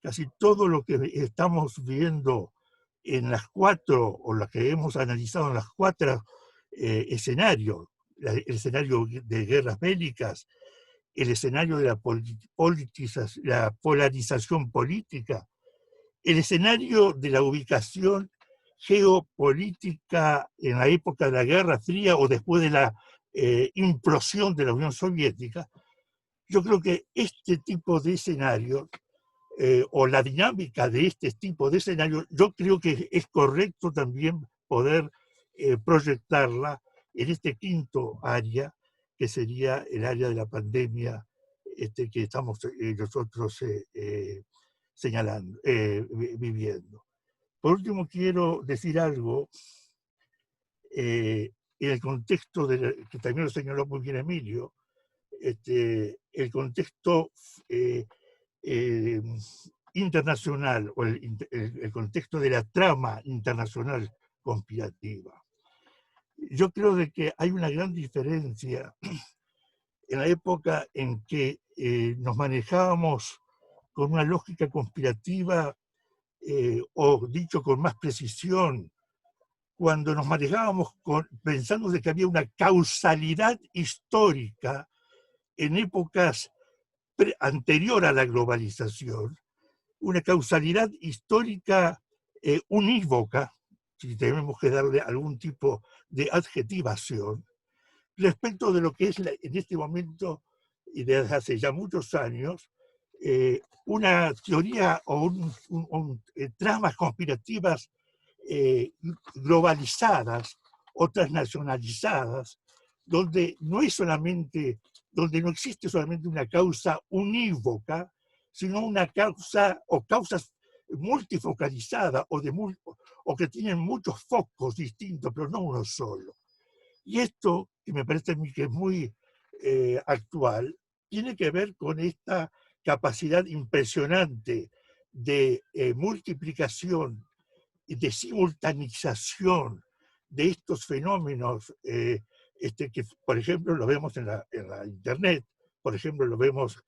casi todo lo que estamos viendo en las cuatro, o lo que hemos analizado en las cuatro escenarios, el escenario de guerras bélicas, el escenario de la polarización política, el escenario de la ubicación geopolítica en la época de la Guerra Fría o después de la implosión de la Unión Soviética. Yo creo que este tipo de escenario, o la dinámica de este tipo de escenario, yo creo que es correcto también poder proyectarla en este quinto área, que sería el área de la pandemia que estamos nosotros señalando, viviendo. Por último, quiero decir algo en el contexto que también lo señaló muy bien Emilio, el contexto internacional, o el contexto de la trama internacional conspirativa. Yo creo de que hay una gran diferencia en la época en que nos manejábamos con una lógica conspirativa, o dicho con más precisión, cuando nos manejábamos pensando de que había una causalidad histórica en épocas anterior a la globalización, una causalidad histórica unívoca, si tenemos que darle algún tipo de adjetivación, respecto de lo que es en este momento, y desde hace ya muchos años, una teoría o tramas conspirativas globalizadas o transnacionalizadas, donde no existe solamente una causa unívoca, sino una causa o causas multifocalizadas o que tienen muchos focos distintos, pero no uno solo. Y esto, que me parece a mí que es muy actual, tiene que ver con esta capacidad impresionante de multiplicación y de simultanización de estos fenómenos que, por ejemplo, lo vemos en la Internet, por ejemplo, lo vemos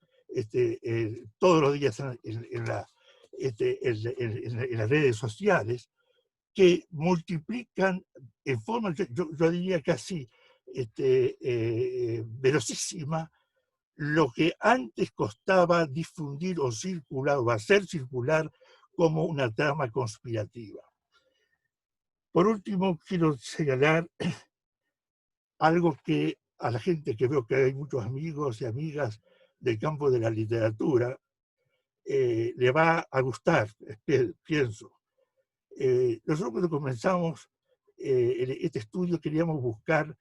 todos los días en las redes sociales, que multiplican en forma, yo diría casi velocísima, lo que antes costaba difundir o circular, o hacer circular como una trama conspirativa. Por último, quiero señalar algo que a la gente, que veo que hay muchos amigos y amigas del campo de la literatura, le va a gustar, pienso. Nosotros cuando comenzamos este estudio queríamos buscar,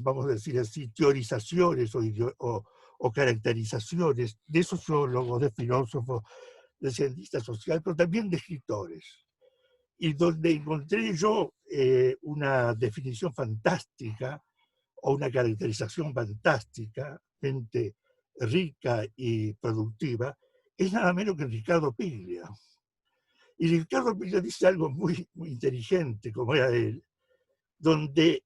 vamos a decir así, teorizaciones o caracterizaciones de sociólogos, de filósofos, de cientistas sociales, pero también de escritores. Y donde encontré yo una definición fantástica o una caracterización fantásticamente rica y productiva, es nada menos que Ricardo Piglia. Y Ricardo Piglia dice algo muy, muy inteligente, como era él, donde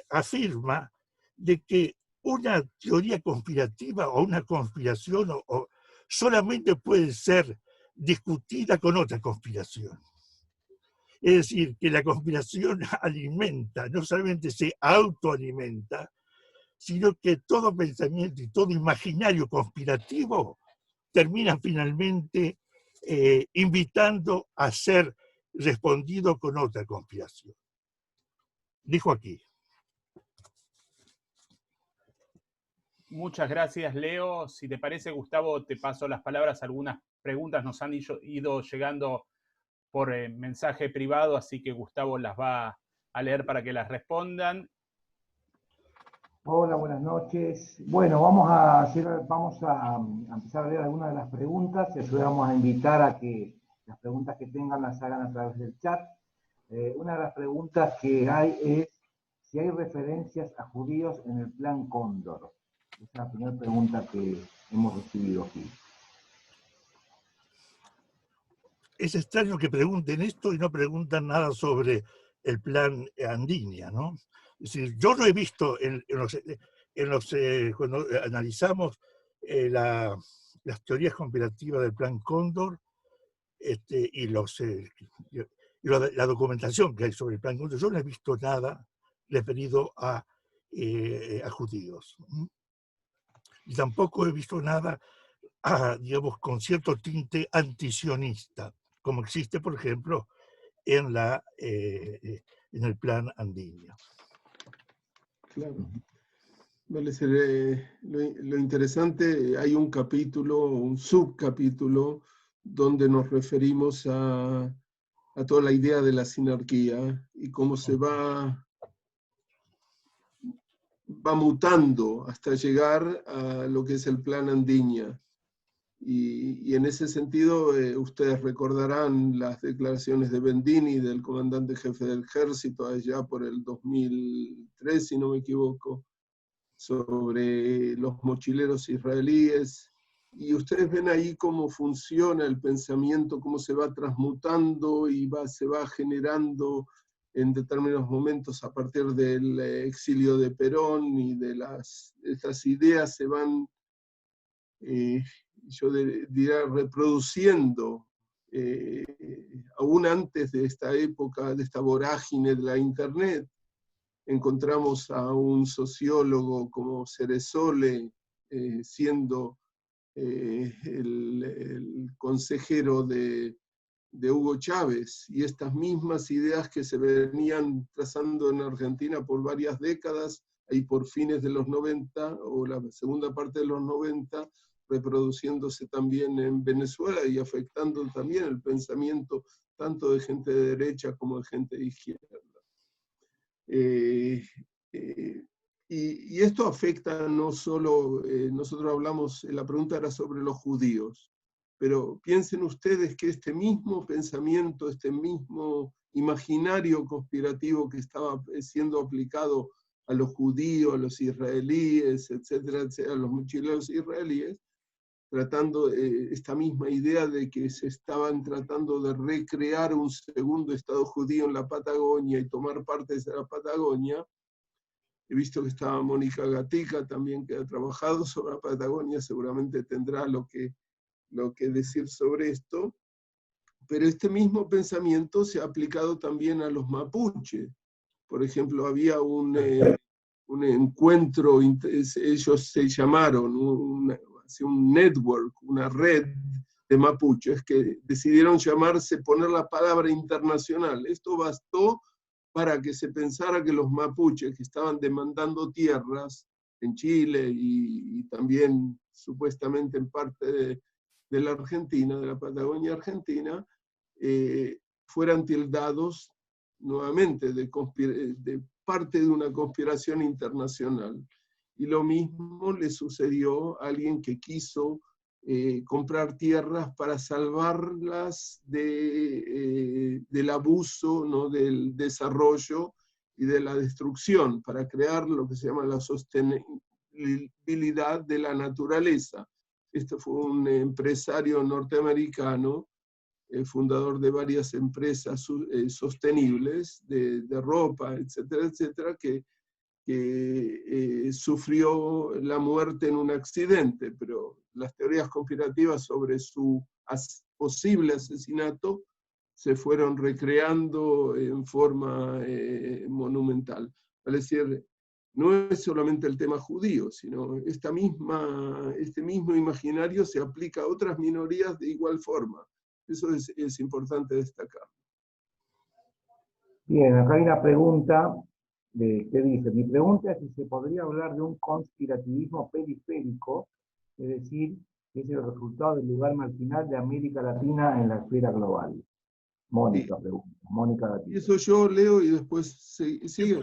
afirma de que una teoría conspirativa o una conspiración solamente puede ser discutida con otra conspiración. Es decir, que la conspiración alimenta, no solamente se autoalimenta, sino que todo pensamiento y todo imaginario conspirativo termina finalmente invitando a ser respondido con otra conspiración. Dijo aquí. Muchas gracias, Leo. Si te parece, Gustavo, te paso las palabras. Algunas preguntas nos han ido llegando por mensaje privado, así que Gustavo las va a leer para que las respondan. Hola, buenas noches. Bueno, vamos a empezar a leer algunas de las preguntas y después vamos a invitar a que las preguntas que tengan las hagan a través del chat. Una de las preguntas que hay es si hay referencias a judíos en el Plan Cóndor. Esa es la primera pregunta que hemos recibido aquí. Es extraño que pregunten esto y no preguntan nada sobre el plan Andinia, ¿no? Es decir, yo no he visto cuando analizamos las teorías conspirativas del Plan Cóndor y la documentación que hay sobre el Plan Cóndor. Yo no he visto nada referido a judíos. Y tampoco he visto nada, digamos, con cierto tinte antisionista, como existe, por ejemplo, en el Plan Andino. Claro. Vale, lo interesante, hay un capítulo, un subcapítulo, donde nos referimos a toda la idea de la sinarquía y cómo se va mutando hasta llegar a lo que es el Plan Andino. Y en ese sentido, ustedes recordarán las declaraciones de Bendini, del comandante jefe del ejército, allá por el 2003, si no me equivoco, sobre los mochileros israelíes. Y ustedes ven ahí cómo funciona el pensamiento, cómo se va transmutando y se va generando en determinados momentos a partir del exilio de Perón y de estas ideas se van, yo diría, reproduciendo aún antes de esta época, de esta vorágine de la Internet. Encontramos a un sociólogo como Ceresole siendo el consejero de Hugo Chávez, y estas mismas ideas que se venían trazando en Argentina por varias décadas, ahí por fines de los 90 o la segunda parte de los 90, reproduciéndose también en Venezuela y afectando también el pensamiento tanto de gente de derecha como de gente de izquierda. Y esto afecta no solo, nosotros hablamos, la pregunta era sobre los judíos, pero piensen ustedes que este mismo pensamiento, este mismo imaginario conspirativo que estaba siendo aplicado a los judíos, a los israelíes, etcétera, etcétera, a los mochileros israelíes, tratando esta misma idea de que se estaban tratando de recrear un segundo Estado judío en la Patagonia y tomar partes de la Patagonia. He visto que estaba Mónica Gatica también, que ha trabajado sobre la Patagonia, seguramente tendrá lo que decir sobre esto. Pero este mismo pensamiento se ha aplicado también a los mapuches. Por ejemplo, había un encuentro, ellos se llamaron un network, una red de mapuches que decidieron poner la palabra internacional. Esto bastó para que se pensara que los mapuches que estaban demandando tierras en Chile y también supuestamente en parte de la Argentina, de la Patagonia Argentina, fueran tildados nuevamente de parte de una conspiración internacional. Y lo mismo le sucedió a alguien que quiso comprar tierras para salvarlas del abuso, ¿no?, del desarrollo y de la destrucción, para crear lo que se llama la sostenibilidad de la naturaleza. Este fue un empresario norteamericano, fundador de varias empresas sostenibles de ropa, etcétera, etcétera, que sufrió la muerte en un accidente, pero las teorías conspirativas sobre su posible asesinato se fueron recreando en forma monumental. Es decir, no es solamente el tema judío, sino este mismo imaginario se aplica a otras minorías de igual forma. Eso es importante destacar. Bien, acá hay una pregunta que dice, mi pregunta es si se podría hablar de un conspirativismo periférico, es decir, que es el resultado del lugar marginal de América Latina en la esfera global. Mónica pregunta. Mónica Gatica. Eso yo leo y después sigue.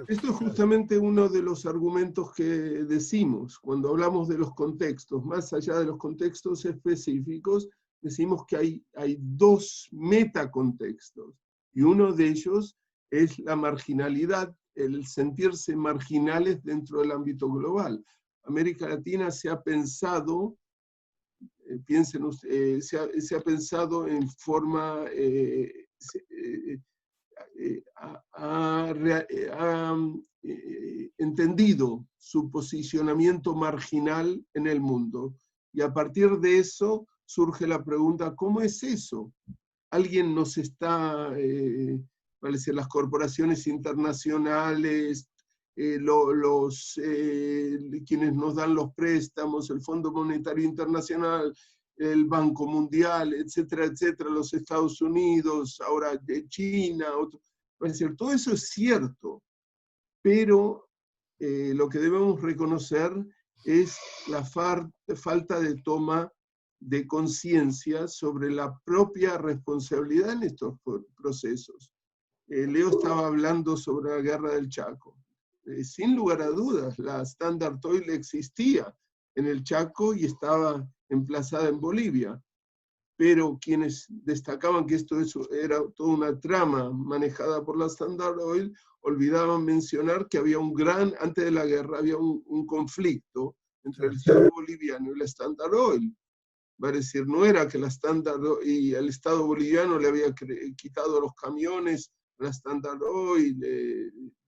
Esto es justamente uno de los argumentos que decimos cuando hablamos de los contextos. Más allá de los contextos específicos, decimos que hay dos metacontextos. Y uno de ellos es la marginalidad, el sentirse marginales dentro del ámbito global. América Latina se ha pensado, se ha pensado en forma, ha entendido su posicionamiento marginal en el mundo. Y a partir de eso surge la pregunta, ¿cómo es eso? Alguien nos está, las corporaciones internacionales, quienes nos dan los préstamos, el Fondo Monetario Internacional, el Banco Mundial, etcétera, etcétera, los Estados Unidos, ahora China, es decir, todo eso es cierto, pero lo que debemos reconocer es la falta de toma de conciencia sobre la propia responsabilidad en estos procesos. Leo estaba hablando sobre la guerra del Chaco. Sin lugar a dudas, la Standard Oil existía en el Chaco y estaba emplazada en Bolivia, pero quienes destacaban que esto era toda una trama manejada por la Standard Oil, olvidaban mencionar que había antes de la guerra había un conflicto entre el Estado boliviano y la Standard Oil. Va a decir, no era que la Standard Oil y el Estado boliviano le había quitado los camiones a la Standard Oil,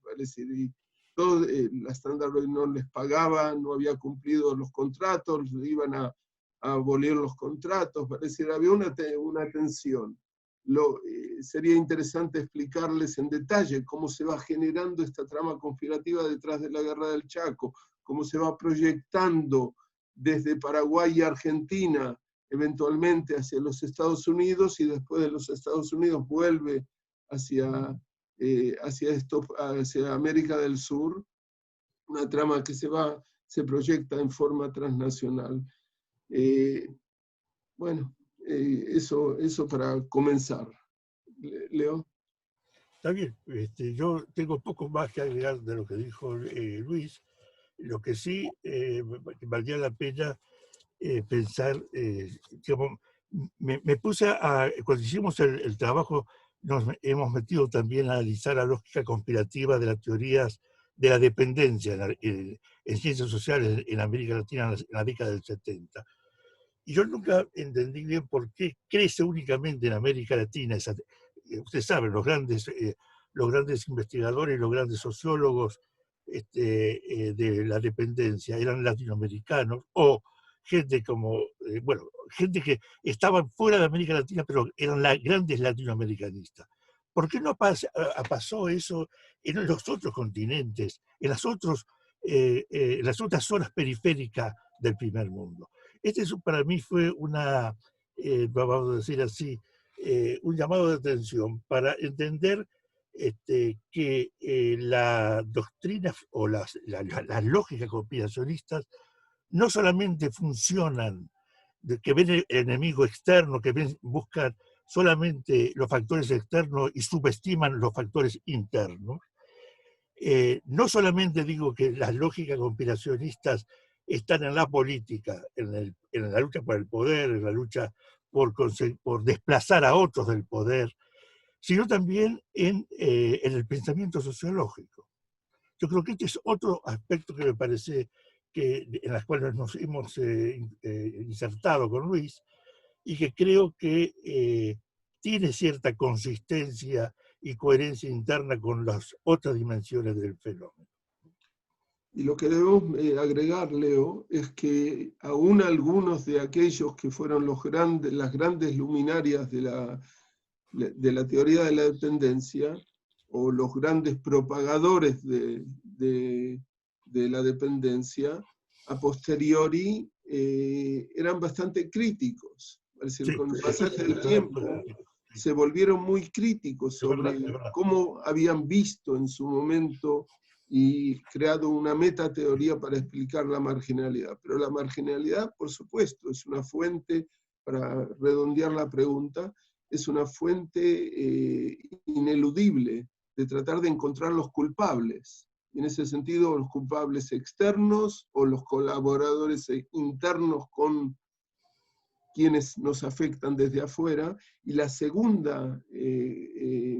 va a decir, y todo, la Standard Oil no les pagaba, no había cumplido los contratos, iban a abolir los contratos, va a decir, había una tensión. Sería interesante explicarles en detalle cómo se va generando esta trama conspirativa detrás de la guerra del Chaco, cómo se va proyectando desde Paraguay y Argentina, eventualmente hacia los Estados Unidos, y después de los Estados Unidos vuelve hacia América del Sur, una trama que se proyecta en forma transnacional. Eso para comenzar. Leo. Está bien, yo tengo poco más que agregar de lo que dijo Luis. Lo que sí valdría la pena pensar, digamos, me puse cuando hicimos el trabajo, nos hemos metido también a analizar la lógica conspirativa de las teorías de la dependencia en ciencias sociales en América Latina en la década del 70. Y yo nunca entendí bien por qué crece únicamente en América Latina. Ustedes saben, los grandes investigadores, los grandes sociólogos de la dependencia eran latinoamericanos o gente gente que estaban fuera de América Latina, pero eran grandes latinoamericanistas. ¿Por qué no pasó eso en los otros continentes, en las otras zonas periféricas del primer mundo? Para mí fue vamos a decir así, un llamado de atención para entender que la doctrina o las lógicas conspiracionistas no solamente funcionan, que ven el enemigo externo, que buscan solamente los factores externos y subestiman los factores internos. No solamente digo que las lógicas conspiracionistas están en la política, en la lucha por el poder, en la lucha por desplazar a otros del poder, sino también en el pensamiento sociológico. Yo creo que este es otro aspecto que me parece en las cuales nos hemos insertado con Luis, y que creo que tiene cierta consistencia y coherencia interna con las otras dimensiones del fenómeno. Y lo que debemos agregar, Leo, es que aún algunos de aquellos que fueron las grandes luminarias de la teoría de la dependencia, o los grandes propagadores de la dependencia, a posteriori eran bastante críticos. Es decir, con el pasaje del tiempo se volvieron muy críticos sobre cómo habían visto en su momento y creado una metateoría para explicar la marginalidad. Pero la marginalidad, por supuesto, es una fuente, para redondear la pregunta, es una fuente ineludible de tratar de encontrar los culpables. En ese sentido, los culpables externos o los colaboradores internos con quienes nos afectan desde afuera. Y la segunda, el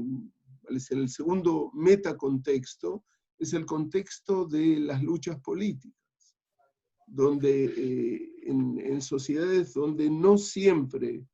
segundo metacontexto es el contexto de las luchas políticas, donde en sociedades donde no siempre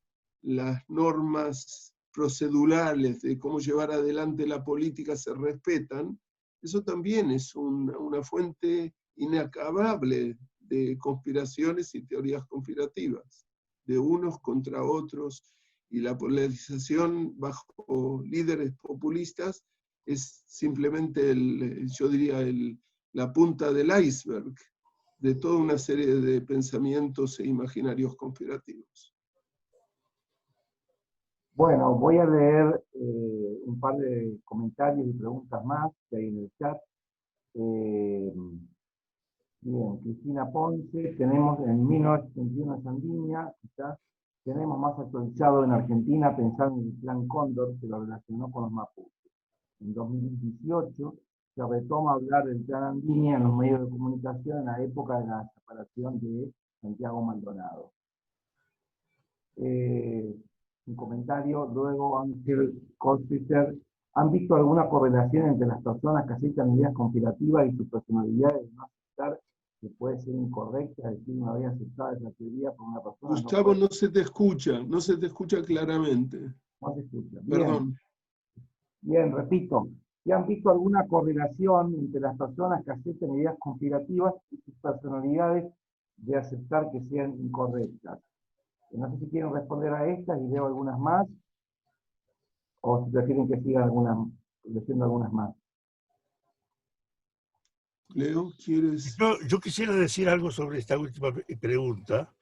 las normas procedurales de cómo llevar adelante la política se respetan, eso también es una fuente inacabable de conspiraciones y teorías conspirativas, de unos contra otros, y la polarización bajo líderes populistas es simplemente, yo diría, la punta del iceberg de toda una serie de pensamientos e imaginarios conspirativos. Bueno, voy a leer un par de comentarios y preguntas más que hay en el chat. Bien, Cristina Ponce, tenemos en 1971 Sandiña, quizás, tenemos más actualizado en Argentina pensando en el Plan Cóndor, que lo relacionó con los mapuches. En 2018 se retoma a hablar del Plan Andiña en los medios de comunicación en la época de la separación de Santiago Maldonado. Un comentario, luego Ángel Colfister, ¿han visto alguna correlación entre las personas que aceptan ideas conspirativas y sus personalidades de no aceptar que puede ser incorrecta, es decir, una vez aceptada esa teoría por una persona? Gustavo, no se te escucha claramente. No se escucha. Perdón. Bien, repito, ¿y han visto alguna correlación entre las personas que aceptan ideas conspirativas y sus personalidades de aceptar que sean incorrectas? No sé si quieren responder a estas y leo algunas más, o si prefieren que siga leyendo algunas más. Leo, ¿quieres? Yo quisiera decir algo sobre esta última pregunta.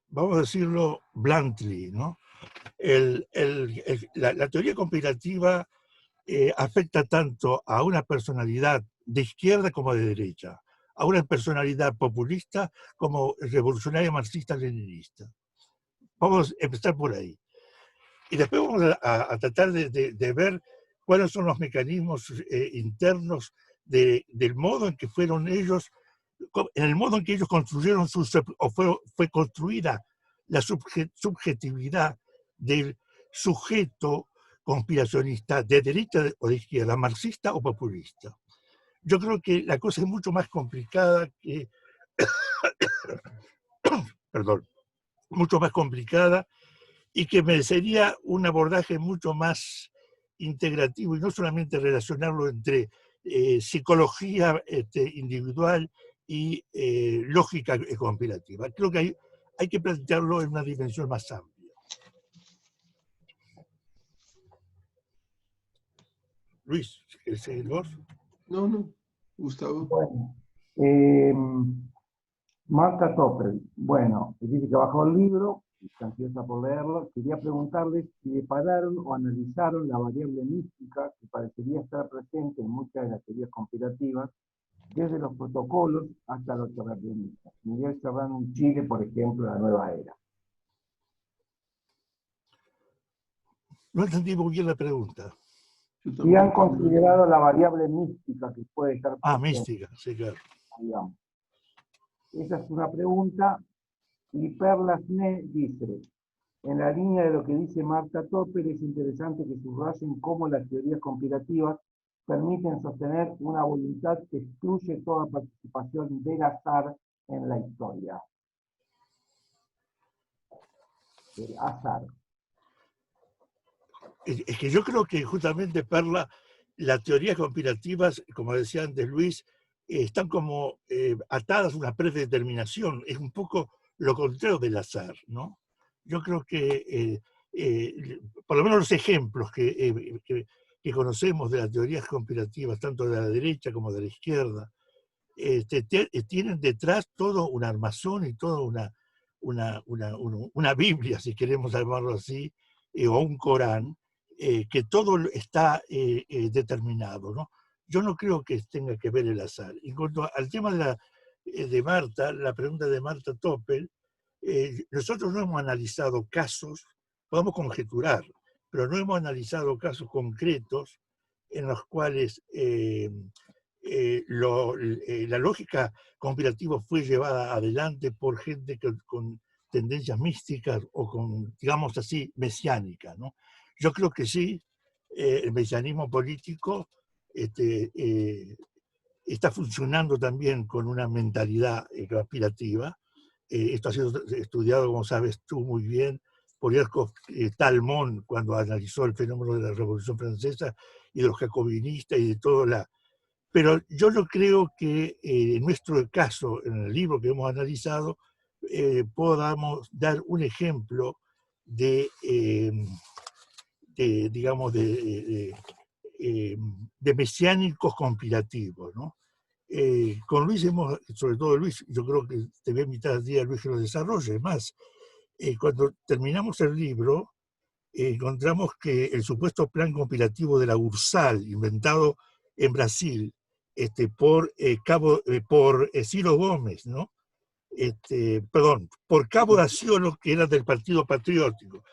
Vamos a decirlo bluntly, ¿no? La teoría conspirativa afecta tanto a una personalidad de izquierda como de derecha, a una personalidad populista como revolucionaria marxista-leninista. Vamos a empezar por ahí. Y después vamos a tratar de ver cuáles son los mecanismos internos del modo en que fueron ellos, en el modo en que ellos construyeron fue construida la subjetividad del sujeto conspiracionista de derecha o de izquierda, marxista o populista. Yo creo que la cosa es mucho más complicada que perdón, mucho más complicada y que merecería un abordaje mucho más integrativo y no solamente relacionarlo entre psicología individual y lógica conspirativa. Creo que hay que plantearlo en una dimensión más amplia. Luis, ¿quieres seguir vos? No, Gustavo. Bueno, Marta Toppel, bueno, dice que bajó el libro, está ansiosa por leerlo. Quería preguntarles si separaron o analizaron la variable mística que parecería estar presente en muchas de las teorías conspirativas, desde los protocolos hasta los terraplanistas. Miguel Serrano en Chile, por ejemplo, la nueva era. No entendí muy bien la pregunta. Si han considerado la variable mística que puede estar presente. Mística, sí, claro. Digamos. Esa es una pregunta. Y Perla Sne dice, en la línea de lo que dice Marta Toppel, es interesante que subrayen cómo las teorías conspirativas permiten sostener una voluntad que excluye toda participación del azar en la historia. El azar. Es que yo creo que justamente, Perla, las teorías conspirativas, como decía antes Luis, están como atadas a una predeterminación. Es un poco lo contrario del azar, ¿no? Yo creo que, por lo menos los ejemplos que conocemos de las teorías conspirativas, tanto de la derecha como de la izquierda, tienen detrás todo un armazón y toda una Biblia, si queremos llamarlo así, o un Corán, que todo está determinado, ¿no? Yo no creo que tenga que ver el azar. En cuanto al tema de Marta, la pregunta de Marta Toppel, nosotros no hemos analizado casos, podemos conjeturar, pero no hemos analizado casos concretos en los cuales la lógica conspirativa fue llevada adelante por gente con tendencias místicas o con, digamos así, mesiánicas, ¿no? Yo creo que sí, el mesianismo político está funcionando también con una mentalidad conspirativa. Esto ha sido estudiado, como sabes tú muy bien, por Jacob Talmont cuando analizó el fenómeno de la Revolución Francesa y de los jacobinistas y de toda la... Pero yo no creo que en nuestro caso, en el libro que hemos analizado, podamos dar un ejemplo de digamos, de mesiánicos conspirativos, ¿no? Con Luis hemos, sobre todo Luis, yo creo que te voy a invitar al día Luis que lo desarrolle más. Cuando terminamos el libro, encontramos que el supuesto plan conspirativo de la URSAL, inventado en Brasil por Ciro Gómez, ¿no? Perdón, por Cabo Daciolo, que era del Partido Patriótico.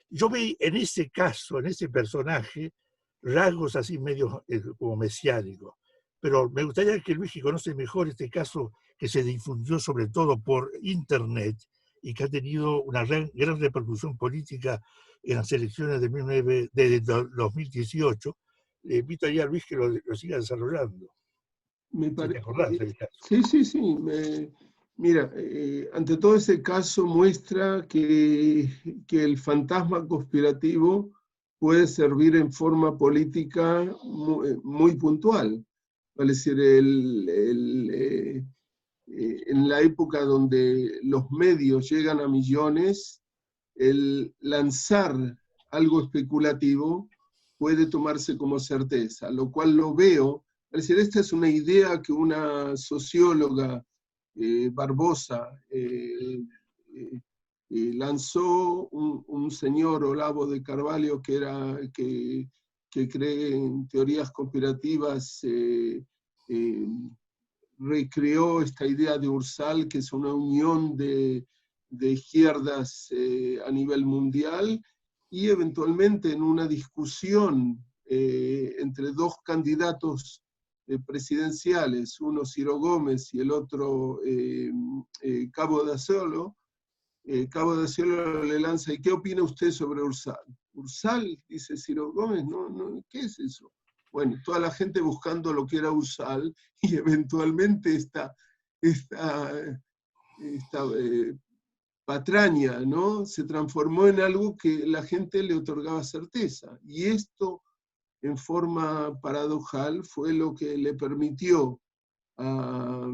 Yo vi en ese caso, en ese personaje, rasgos así medio como mesiánicos. Pero me gustaría que Luis, que conoce mejor este caso que se difundió sobre todo por Internet y que ha tenido una gran repercusión política en las elecciones de 2018, le invito a Luis que lo siga desarrollando. Me Si parece, te acordás del caso. sí. Mira, ante todo ese caso muestra que el fantasma conspirativo puede servir en forma política muy puntual. Es decir, en la época donde los medios llegan a millones, el lanzar algo especulativo puede tomarse como certeza, lo cual lo veo. Es decir, esta es una idea que una socióloga, Barbosa, lanzó un señor, Olavo de Carvalho, que cree en teorías conspirativas, recreó esta idea de URSAL, que es una unión de izquierdas a nivel mundial, y eventualmente en una discusión entre dos candidatos presidenciales, uno Ciro Gómez y el otro Cabo Daciolo, le lanza: ¿y qué opina usted sobre URSAL? ¿URSAL? Dice Ciro Gómez, no, ¿qué es eso? Bueno, toda la gente buscando lo que era URSAL, y eventualmente esta patraña, ¿no?, se transformó en algo que la gente le otorgaba certeza. Y esto, en forma paradojal, fue lo que le permitió a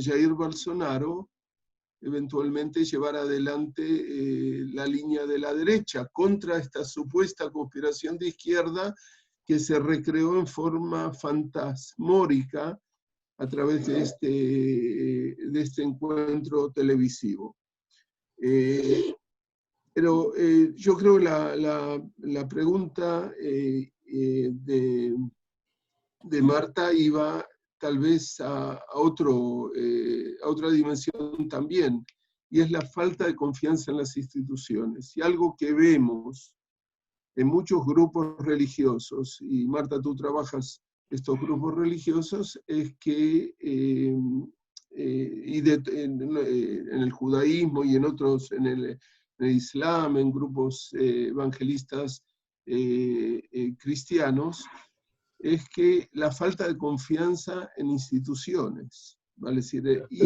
Jair Bolsonaro eventualmente llevar adelante la línea de la derecha contra esta supuesta conspiración de izquierda que se recreó en forma fantasmórica a través de este encuentro televisivo. Pero yo creo que la pregunta de Marta iba tal vez a otra dimensión también, y es la falta de confianza en las instituciones. Y algo que vemos en muchos grupos religiosos, y Marta, tú trabajas estos grupos religiosos, es que en el judaísmo y en otros, en el Islam, en grupos evangelistas cristianos, es que la falta de confianza en instituciones, ¿vale? Es decir, y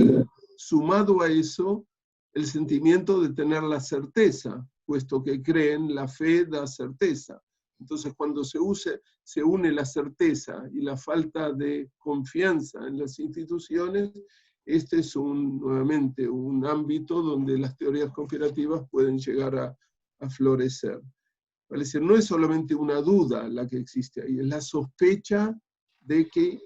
sumado a eso, el sentimiento de tener la certeza, puesto que creen, la fe da certeza. Entonces, cuando se une la certeza y la falta de confianza en las instituciones, este es nuevamente un ámbito donde las teorías conspirativas pueden llegar a florecer. Es decir, no es solamente una duda la que existe ahí, es la sospecha de que,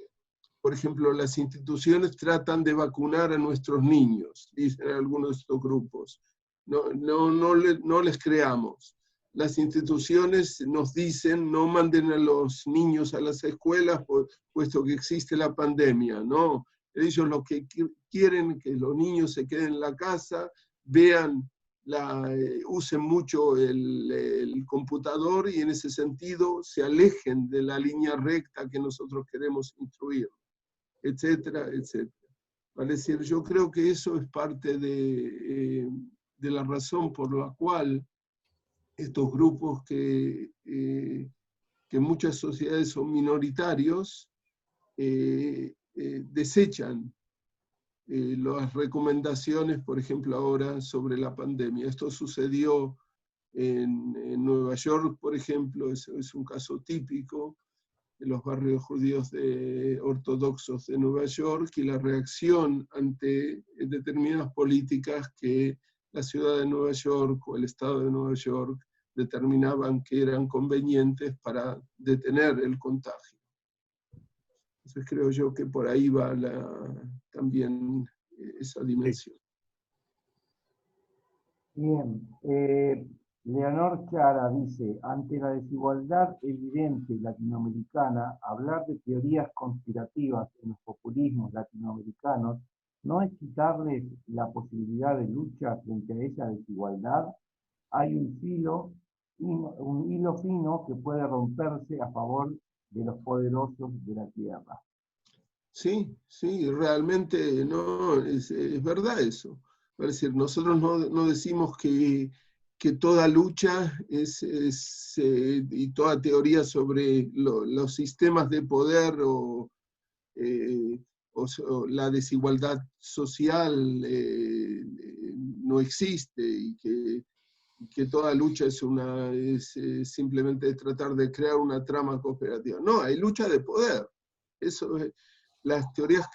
por ejemplo, las instituciones tratan de vacunar a nuestros niños, dicen algunos de estos grupos. No les creamos. Las instituciones nos dicen: no manden a los niños a las escuelas puesto que existe la pandemia. No, ellos lo que quieren es que los niños se queden en la casa, usen mucho el computador, y en ese sentido se alejen de la línea recta que nosotros queremos instruir, etcétera, etcétera. Es decir, yo creo que eso es parte de la razón por la cual estos grupos que en muchas sociedades son minoritarios, desechan las recomendaciones, por ejemplo, ahora sobre la pandemia. Esto sucedió en Nueva York, por ejemplo, es un caso típico de los barrios judíos ortodoxos de Nueva York, y la reacción ante determinadas políticas que la ciudad de Nueva York o el estado de Nueva York determinaban que eran convenientes para detener el contagio. Entonces creo yo que por ahí va también esa dimensión. Bien, Leonor Chara dice, ante la desigualdad evidente latinoamericana, hablar de teorías conspirativas en los populismos latinoamericanos no es quitarles la posibilidad de lucha frente a esa desigualdad. Hay un hilo fino que puede romperse a favor de los poderosos de la tierra. Sí, sí, realmente no, es verdad eso. Es decir, nosotros no decimos que toda lucha y toda teoría sobre los sistemas de poder o la desigualdad social no existe, y que toda lucha es simplemente tratar de crear una trama cooperativa. No, hay lucha de poder. Eso es. Las teorías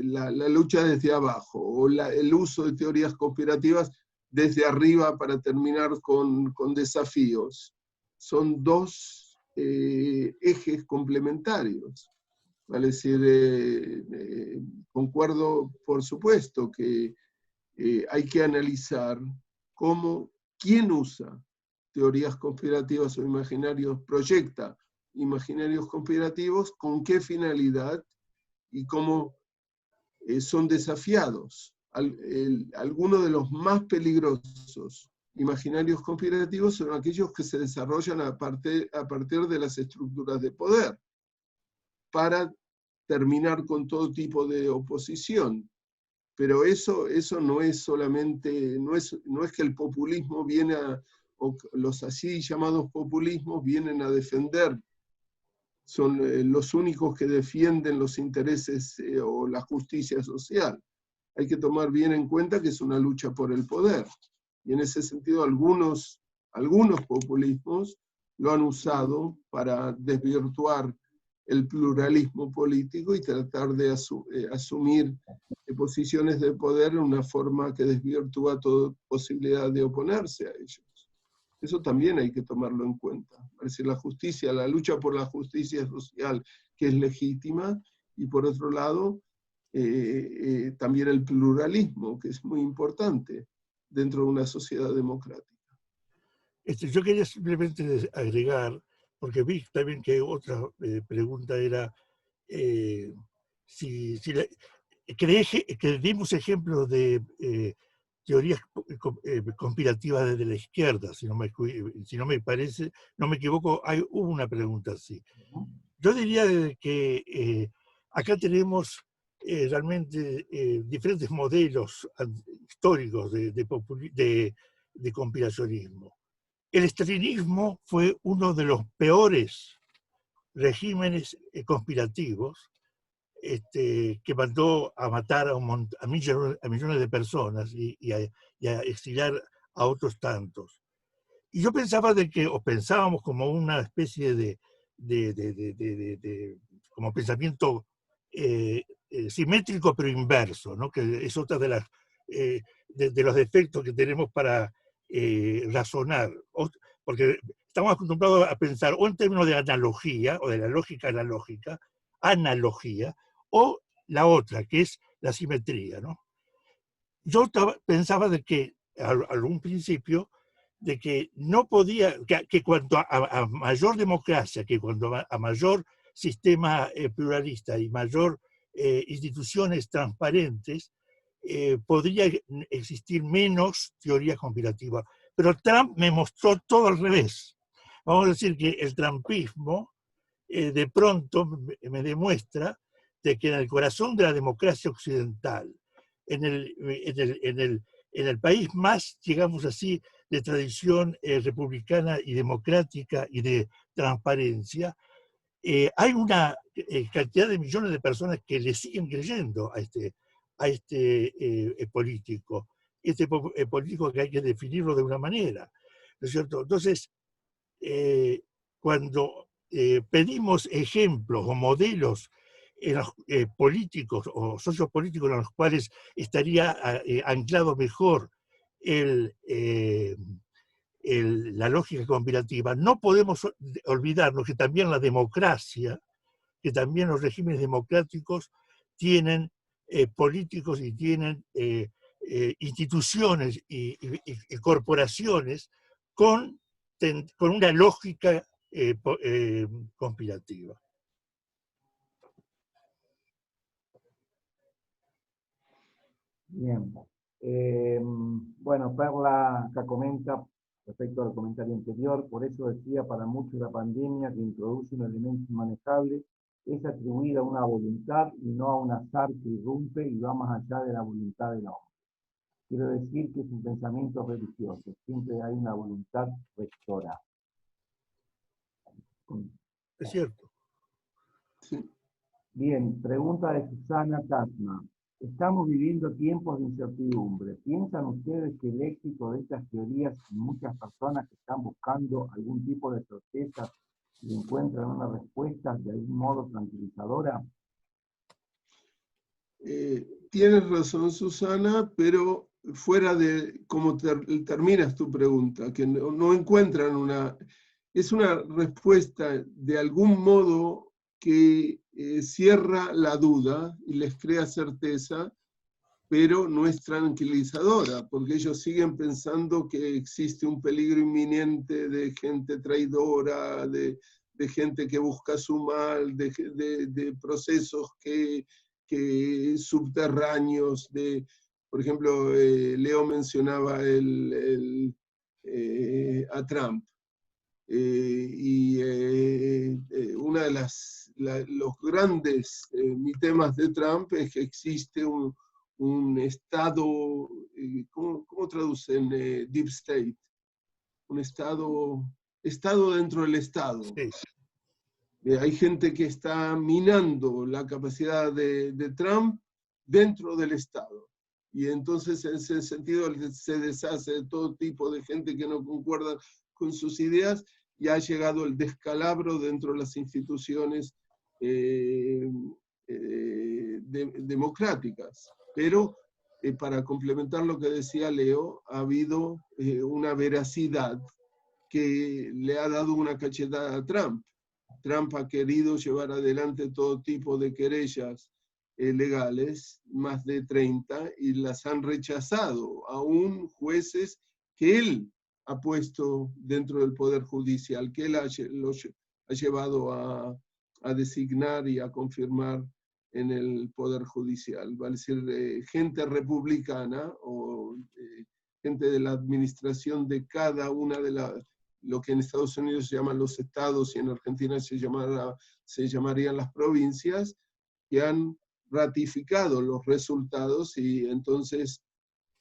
la lucha desde abajo, o el uso de teorías cooperativas desde arriba para terminar con desafíos. Son dos ejes complementarios. Vale decir, concuerdo, por supuesto, que hay que analizar quién usa teorías conspirativas o imaginarios, proyecta imaginarios conspirativos, con qué finalidad y cómo son desafiados. Algunos de los más peligrosos imaginarios conspirativos son aquellos que se desarrollan a partir de las estructuras de poder, para terminar con todo tipo de oposición. Pero eso no es solamente, no es que el populismo o los así llamados populismos vienen a defender, son los únicos que defienden los intereses o la justicia social. Hay que tomar bien en cuenta que es una lucha por el poder. Y en ese sentido algunos populismos lo han usado para desvirtuar el pluralismo político y tratar de asumir posiciones de poder en una forma que desvirtúa toda posibilidad de oponerse a ellos. Eso también hay que tomarlo en cuenta. Es decir, la lucha por la justicia social, que es legítima, y por otro lado, también el pluralismo, que es muy importante dentro de una sociedad democrática. Yo quería simplemente agregar, porque vi también que otra pregunta era que dimos ejemplos de teorías conspirativas desde la izquierda, si no me equivoco, hubo una pregunta así. Yo diría que acá tenemos realmente diferentes modelos históricos de conspiracionismo. El estalinismo fue uno de los peores regímenes conspirativos, que mandó a matar a millones de personas y a exiliar a otros tantos. Y yo pensaba pensábamos como una especie de como pensamiento simétrico pero inverso, ¿no? Que es otra de los defectos que tenemos para razonar, porque estamos acostumbrados a pensar o en términos de analogía, o de la lógica analogía, o la otra, que es la simetría, ¿no? Yo pensaba de que, algún principio, de que no podía, que cuanto a mayor democracia, que cuanto a mayor sistema pluralista y mayor instituciones transparentes, podría existir menos teorías conspirativas. Pero Trump me mostró todo al revés. Vamos a decir que el trumpismo de pronto me demuestra de que en el corazón de la democracia occidental, en el país más, digamos así, de tradición republicana y democrática y de transparencia, hay una cantidad de millones de personas que le siguen creyendo a este político. Político que hay que definirlo de una manera, ¿no es cierto? Entonces, cuando pedimos ejemplos o modelos en los, políticos o sociopolíticos en los cuales estaría anclado mejor la lógica conspirativa, no podemos olvidarnos que también la democracia, que también los regímenes democráticos tienen políticos y tienen instituciones y corporaciones con una lógica conspirativa. Bien. Bueno, Perla acá comenta, respecto al comentario anterior, por eso decía, para muchos la pandemia que introduce un elemento inmanejable es atribuida a una voluntad y no a un azar que irrumpe y va más allá de la voluntad del hombre. Quiero decir que es un pensamiento religioso, siempre hay una voluntad rectora. Es cierto. Sí. Bien, pregunta de Susana Tasma. Estamos viviendo tiempos de incertidumbre. ¿Piensan ustedes que el éxito de estas teorías en muchas personas que están buscando algún tipo de certeza y encuentran una respuesta de algún modo tranquilizadora? Tienes razón, Susana, pero fuera de cómo terminas tu pregunta, que no encuentran una... Es una respuesta de algún modo que cierra la duda y les crea certeza, pero no es tranquilizadora, porque ellos siguen pensando que existe un peligro inminente de gente traidora, de gente que busca su mal, de procesos que subterráneos, por ejemplo, Leo mencionaba a Trump. Una de los grandes temas de Trump es que existe un estado, ¿cómo traducen deep state? Un estado dentro del estado. Sí. Hay gente que está minando la capacidad de Trump dentro del estado. Y entonces en ese sentido se deshace de todo tipo de gente que no concuerda con sus ideas y ha llegado el descalabro dentro de las instituciones democráticas. Pero para complementar lo que decía Leo, ha habido una veracidad que le ha dado una cachetada a Trump. Trump ha querido llevar adelante todo tipo de querellas legales, más de 30, y las han rechazado, aún jueces que él ha puesto dentro del Poder Judicial, que él ha llevado a designar y a confirmar en el Poder Judicial. Va a decir, gente republicana o gente de la administración de cada una de lo que en Estados Unidos se llaman los estados y en Argentina se llamarían las provincias, que han ratificado los resultados y entonces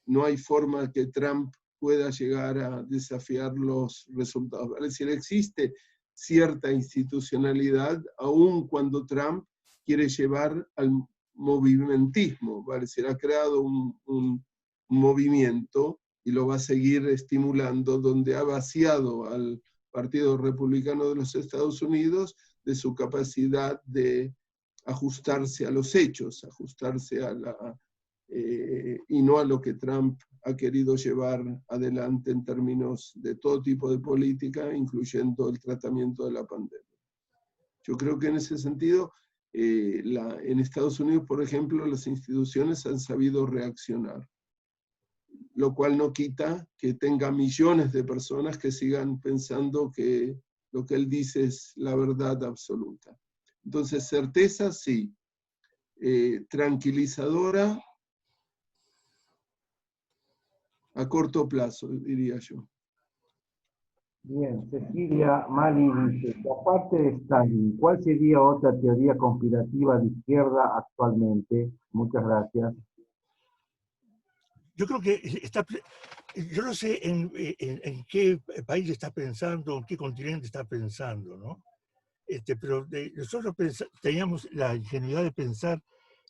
no hay forma que Trump pueda llegar a desafiar los resultados. Es decir, existe cierta institucionalidad, aun cuando Trump quiere llevar al movimentismo, es decir, ha creado un movimiento y lo va a seguir estimulando, donde ha vaciado al Partido Republicano de los Estados Unidos de su capacidad de ajustarse a los hechos, ajustarse y no a lo que Trump ha querido llevar adelante en términos de todo tipo de política, incluyendo el tratamiento de la pandemia. Yo creo que en ese sentido, en Estados Unidos, por ejemplo, las instituciones han sabido reaccionar, lo cual no quita que tenga millones de personas que sigan pensando que lo que él dice es la verdad absoluta. Entonces, certeza sí, tranquilizadora a corto plazo, diría yo. Bien, Cecilia Mali dice, aparte de Stalin, ¿cuál sería otra teoría conspirativa de izquierda actualmente? Muchas gracias. Yo creo que yo no sé en qué país está pensando, en qué continente está pensando, ¿no? Pero nosotros teníamos la ingenuidad de pensar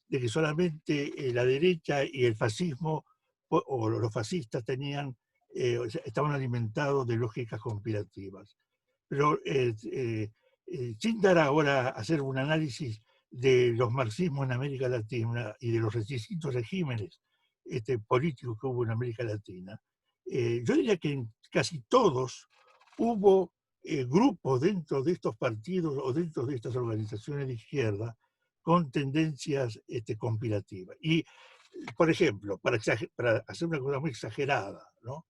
de que solamente la derecha y el fascismo o los fascistas estaban alimentados de lógicas conspirativas. Pero sin dar ahora a hacer un análisis de los marxismos en América Latina y de los distintos regímenes políticos que hubo en América Latina, yo diría que en casi todos hubo grupos dentro de estos partidos o dentro de estas organizaciones de izquierda con tendencias conspirativas. Y, por ejemplo, para hacer una cosa muy exagerada, ¿no?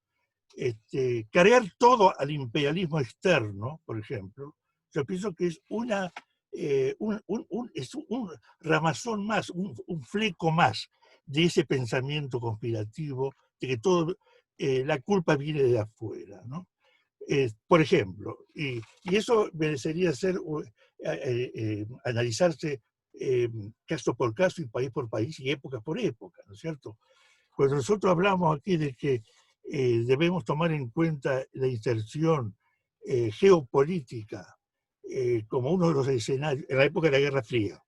Cargar todo al imperialismo externo, por ejemplo, yo pienso que es es un ramazón más, un fleco más de ese pensamiento conspirativo de que todo, la culpa viene de afuera, ¿no? Por ejemplo, y eso merecería analizarse caso por caso y país por país y época por época, ¿no es cierto? Cuando nosotros hablamos aquí de que debemos tomar en cuenta la inserción geopolítica como uno de los escenarios, en la época de la Guerra Fría,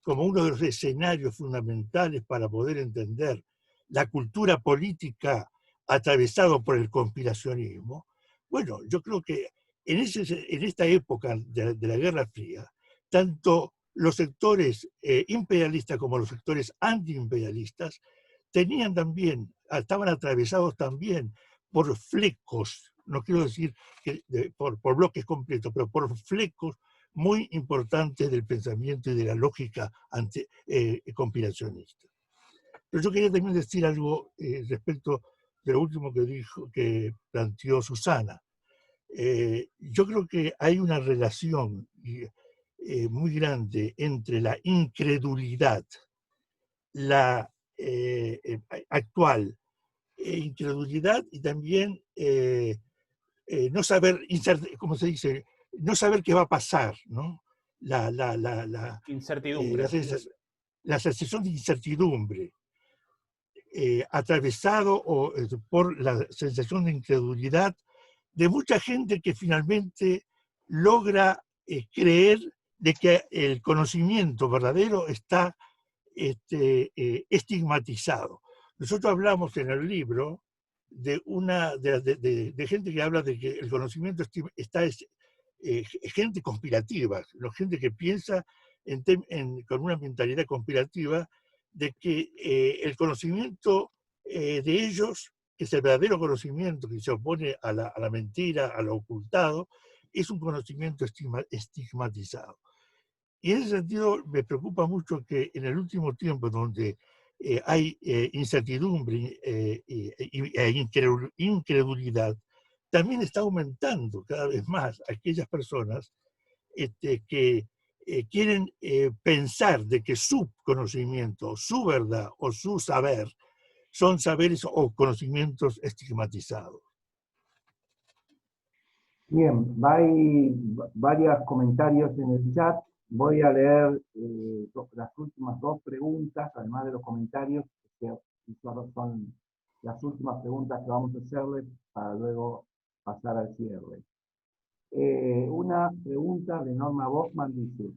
como uno de los escenarios fundamentales para poder entender la cultura política atravesado por el conspiracionismo, bueno, yo creo que en esta época de la Guerra Fría, tanto los sectores imperialistas como los sectores antiimperialistas estaban atravesados también por flecos, no quiero decir que por bloques completos, pero por flecos muy importantes del pensamiento y de la lógica conspiracionista. Pero yo quería también decir algo respecto de lo último que planteó Susana. Yo creo que hay una relación muy grande entre la incredulidad, la actual incredulidad y también no saber, ¿cómo se dice? No saber qué va a pasar, ¿no? Incertidumbre. La sensación de incertidumbre, atravesado por la sensación de incredulidad de mucha gente que finalmente logra creer de que el conocimiento verdadero está estigmatizado. Nosotros hablamos en el libro de gente que habla de que el conocimiento gente conspirativa, gente que piensa con una mentalidad conspirativa de que el conocimiento de ellos, que es el verdadero conocimiento que se opone a la mentira, a lo ocultado, es un conocimiento estigmatizado. Y en ese sentido me preocupa mucho que en el último tiempo, donde hay incertidumbre e incredulidad, también está aumentando cada vez más aquellas personas que quieren pensar de que su conocimiento, su verdad o su saber son saberes o conocimientos estigmatizados. Bien, hay varios comentarios en el chat. Voy a leer las últimas dos preguntas, además de los comentarios, que son las últimas preguntas que vamos a hacerle para luego pasar al cierre. Una pregunta de Norma Bachmann dice: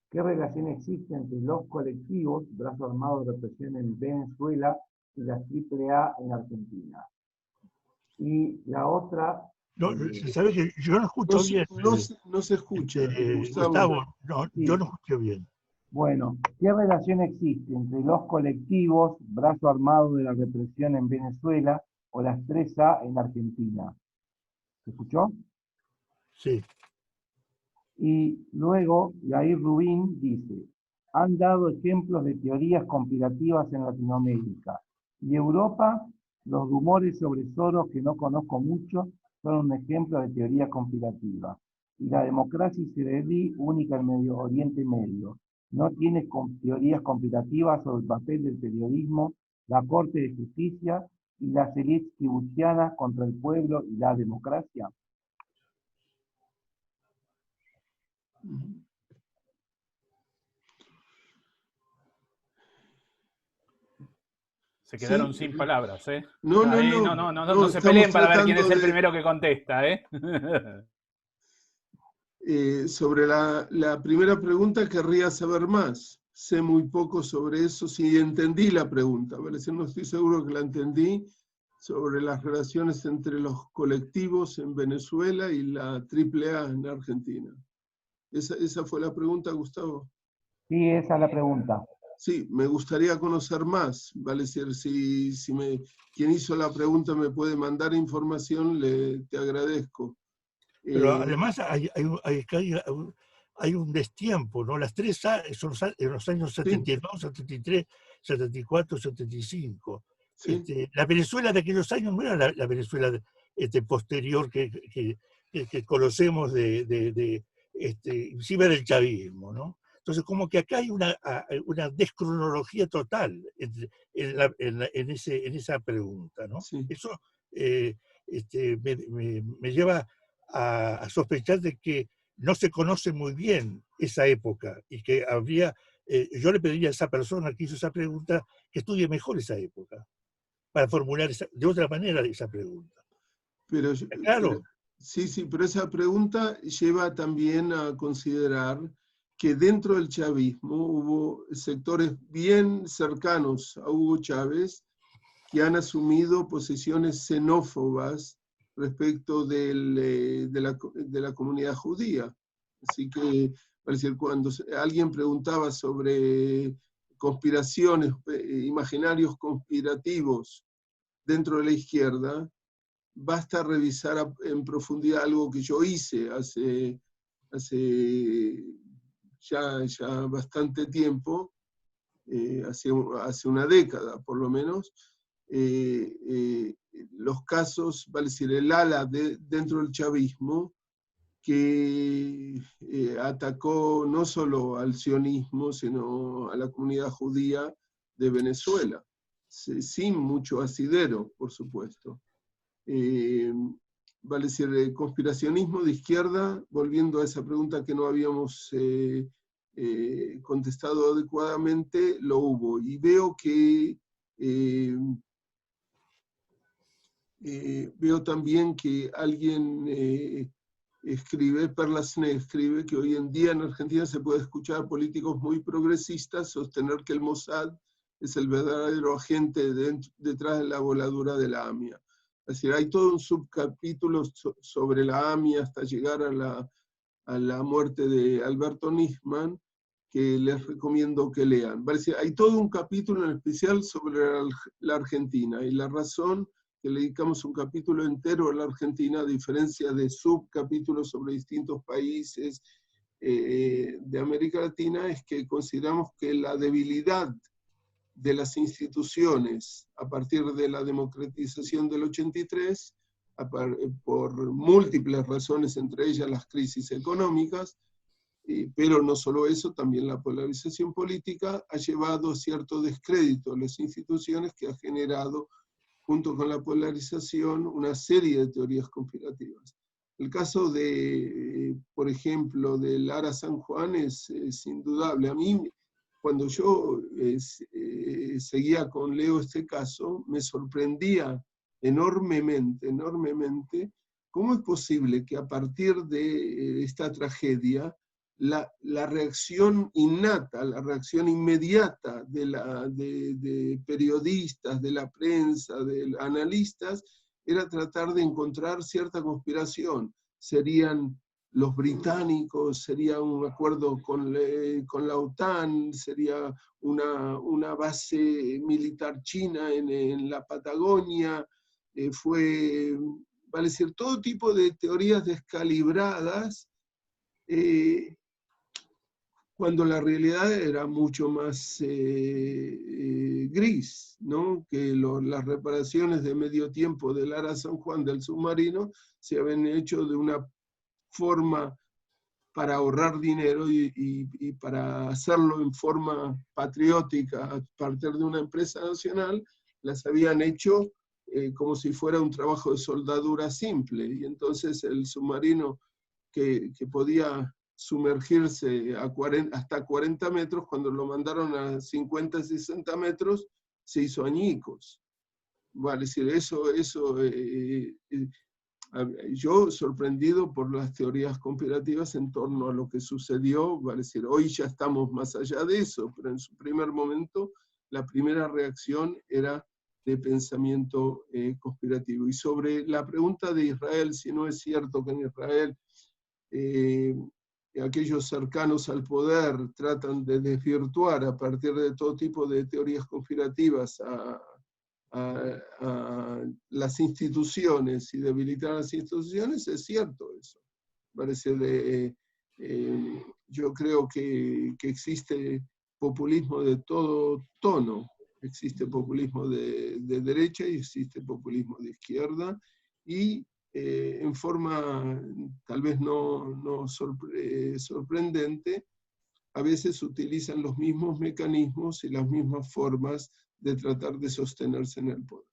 ¿qué relación existe entre los colectivos, brazo armado de represión en Venezuela y la AAA en Argentina? Y la otra... No, ¿sabe que yo no escucho bien? No se escucha, Gustavo, no, sí. Yo no escucho bien. Bueno, ¿qué relación existe entre los colectivos, brazo armado de la represión en Venezuela o las 3A en Argentina? ¿Se escuchó? Sí. Y luego, Yair Rubín dice: han dado ejemplos de teorías conspirativas en Latinoamérica. Y Europa, los rumores sobre Soros, que no conozco mucho, son un ejemplo de teoría conspirativa. Y la democracia israelí, única en Medio Oriente Medio, no tiene teorías conspirativas sobre el papel del periodismo, la Corte de Justicia y las élites kibbutzianas contra el pueblo y la democracia. Se quedaron sin palabras, ¿eh? No se peleen para ver quién es el tratando primero que contesta, ¿eh? Sobre la primera pregunta querría saber más. Sé muy poco sobre eso, si entendí la pregunta, ¿vale? No estoy seguro que la entendí, sobre las relaciones entre los colectivos en Venezuela y la AAA en Argentina. ¿Esa fue la pregunta, Gustavo? Sí, esa es la pregunta. Sí, me gustaría conocer más, ¿vale? Si quien hizo la pregunta me puede mandar información, te agradezco. Pero además hay un destiempo, ¿no? Las 3A son en los años 72, 73, 74, 75. ¿Sí? La Venezuela de aquellos años no era la Venezuela posterior que conocemos encima del chavismo, ¿no? Entonces, como que acá hay una descronología total en esa pregunta, ¿no? Sí. Eso me lleva a sospechar de que no se conoce muy bien esa época y que habría, yo le pediría a esa persona que hizo esa pregunta que estudie mejor esa época para formular de otra manera esa pregunta. Pero, claro. Sí, pero esa pregunta lleva también a considerar que dentro del chavismo hubo sectores bien cercanos a Hugo Chávez que han asumido posiciones xenófobas respecto de la comunidad judía. Así que, cuando alguien preguntaba sobre conspiraciones, imaginarios conspirativos dentro de la izquierda, basta revisar en profundidad algo que yo hice hace ya bastante tiempo, hace una década por lo menos, los casos, vale decir, el ala dentro del chavismo que atacó no solo al sionismo, sino a la comunidad judía de Venezuela, sin mucho asidero, por supuesto. Vale decir, el conspiracionismo de izquierda, volviendo a esa pregunta que no habíamos contestado adecuadamente, lo hubo. Y veo que veo también que alguien escribe, Perlasne escribe, que hoy en día en Argentina se puede escuchar a políticos muy progresistas sostener que el Mossad es el verdadero agente detrás de la voladura de la AMIA. Es decir, hay todo un subcapítulo sobre la AMIA hasta llegar a la muerte de Alberto Nisman, que les recomiendo que lean. Hay todo un capítulo en especial sobre la Argentina, y la razón que le dedicamos un capítulo entero a la Argentina, a diferencia de subcapítulos sobre distintos países de América Latina, es que consideramos que la debilidad de las instituciones a partir de la democratización del 83, por múltiples razones, entre ellas las crisis económicas, pero no solo eso, también la polarización política ha llevado a cierto descrédito a las instituciones, que ha generado, junto con la polarización, una serie de teorías conspirativas. El caso de, por ejemplo, del Ara San Juan es indudable. A mí, cuando yo seguía con Leo este caso, me sorprendía enormemente cómo es posible que a partir de esta tragedia la reacción innata, la reacción inmediata de periodistas, de la prensa, de analistas, era tratar de encontrar cierta conspiración. Serían los británicos, sería un acuerdo con la OTAN, sería una base militar china en la Patagonia, vale decir, todo tipo de teorías descalibradas, cuando la realidad era mucho más gris, ¿no? Que las reparaciones de medio tiempo del Ara San Juan del submarino se habían hecho de una forma para ahorrar dinero y para hacerlo en forma patriótica a partir de una empresa nacional, las habían hecho como si fuera un trabajo de soldadura simple. Y entonces el submarino que podía sumergirse hasta 40 metros, cuando lo mandaron a 50, 60 metros, se hizo añicos. Vale, es decir, yo sorprendido por las teorías conspirativas en torno a lo que sucedió, va a decir, hoy ya estamos más allá de eso, pero en su primer momento, la primera reacción era de pensamiento conspirativo. Y sobre la pregunta de Israel, si no es cierto que en Israel aquellos cercanos al poder tratan de desvirtuar a partir de todo tipo de teorías conspirativas a las instituciones y debilitar las instituciones, es cierto eso. Parece yo creo que existe populismo de todo tono. Existe populismo de derecha y existe populismo de izquierda, y en forma tal vez no sorprendente, a veces utilizan los mismos mecanismos y las mismas formas de tratar de sostenerse en el poder.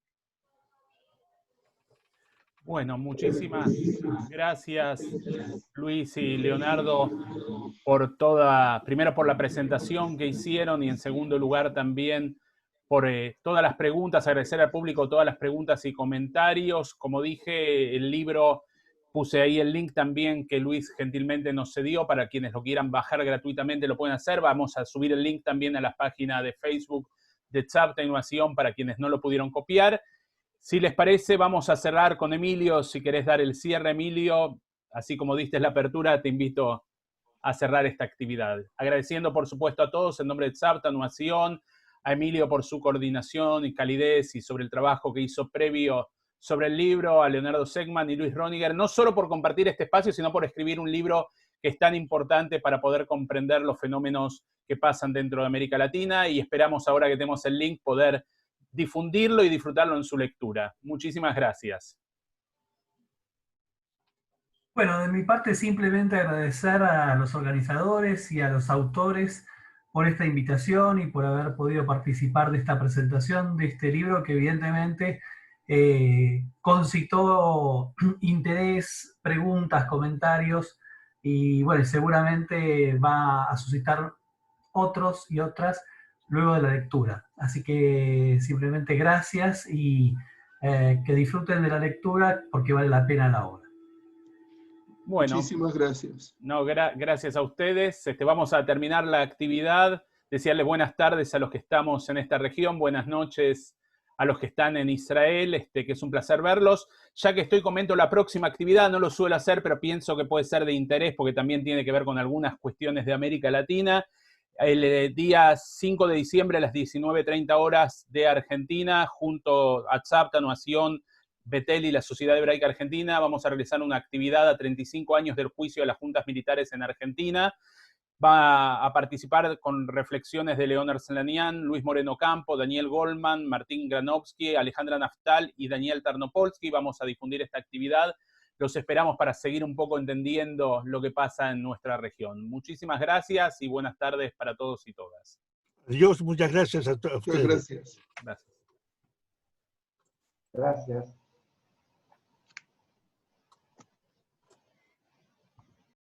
Bueno, muchísimas gracias, Luis y Leonardo, primero por la presentación que hicieron, y en segundo lugar también por todas las preguntas, agradecer al público todas las preguntas y comentarios. Como dije, el libro, puse ahí el link también que Luis gentilmente nos cedió, para quienes lo quieran bajar gratuitamente lo pueden hacer. Vamos a subir el link también a la página de Facebook de Tzavta Innovación para quienes no lo pudieron copiar. Si les parece, vamos a cerrar con Emilio. Si querés dar el cierre, Emilio, así como diste la apertura, te invito a cerrar esta actividad. Agradeciendo, por supuesto, a todos en nombre de Tzavta Innovación, a Emilio por su coordinación y calidez y sobre el trabajo que hizo previo sobre el libro, a Leonardo Segman y Luis Roniger, no solo por compartir este espacio, sino por escribir un libro que es tan importante para poder comprender los fenómenos que pasan dentro de América Latina, y esperamos, ahora que tenemos el link, poder difundirlo y disfrutarlo en su lectura. Muchísimas gracias. Bueno, de mi parte simplemente agradecer a los organizadores y a los autores por esta invitación y por haber podido participar de esta presentación de este libro, que evidentemente concitó interés, preguntas, comentarios, y bueno, seguramente va a suscitar otros y otras luego de la lectura. Así que simplemente gracias, y que disfruten de la lectura porque vale la pena la obra. Bueno, muchísimas gracias. No, gracias a ustedes. Vamos a terminar la actividad. Desearles buenas tardes a los que estamos en esta región, buenas noches a los que están en Israel, que es un placer verlos. Ya que estoy, comento la próxima actividad, no lo suelo hacer, pero pienso que puede ser de interés porque también tiene que ver con algunas cuestiones de América Latina. El día 5 de diciembre a las 19:30 horas de Argentina, junto a Tzavta Innovación, Betel y la Sociedad Hebraica Argentina, vamos a realizar una actividad a 35 años del juicio de las juntas militares en Argentina. Va a participar con reflexiones de León Arslanian, Luis Moreno Campo, Daniel Goldman, Martín Granovsky, Alejandra Naftal y Daniel Tarnopolsky. Vamos a difundir esta actividad. Los esperamos para seguir un poco entendiendo lo que pasa en nuestra región. Muchísimas gracias y buenas tardes para todos y todas. Adiós, muchas gracias a ustedes. Muchas gracias. Gracias. Gracias.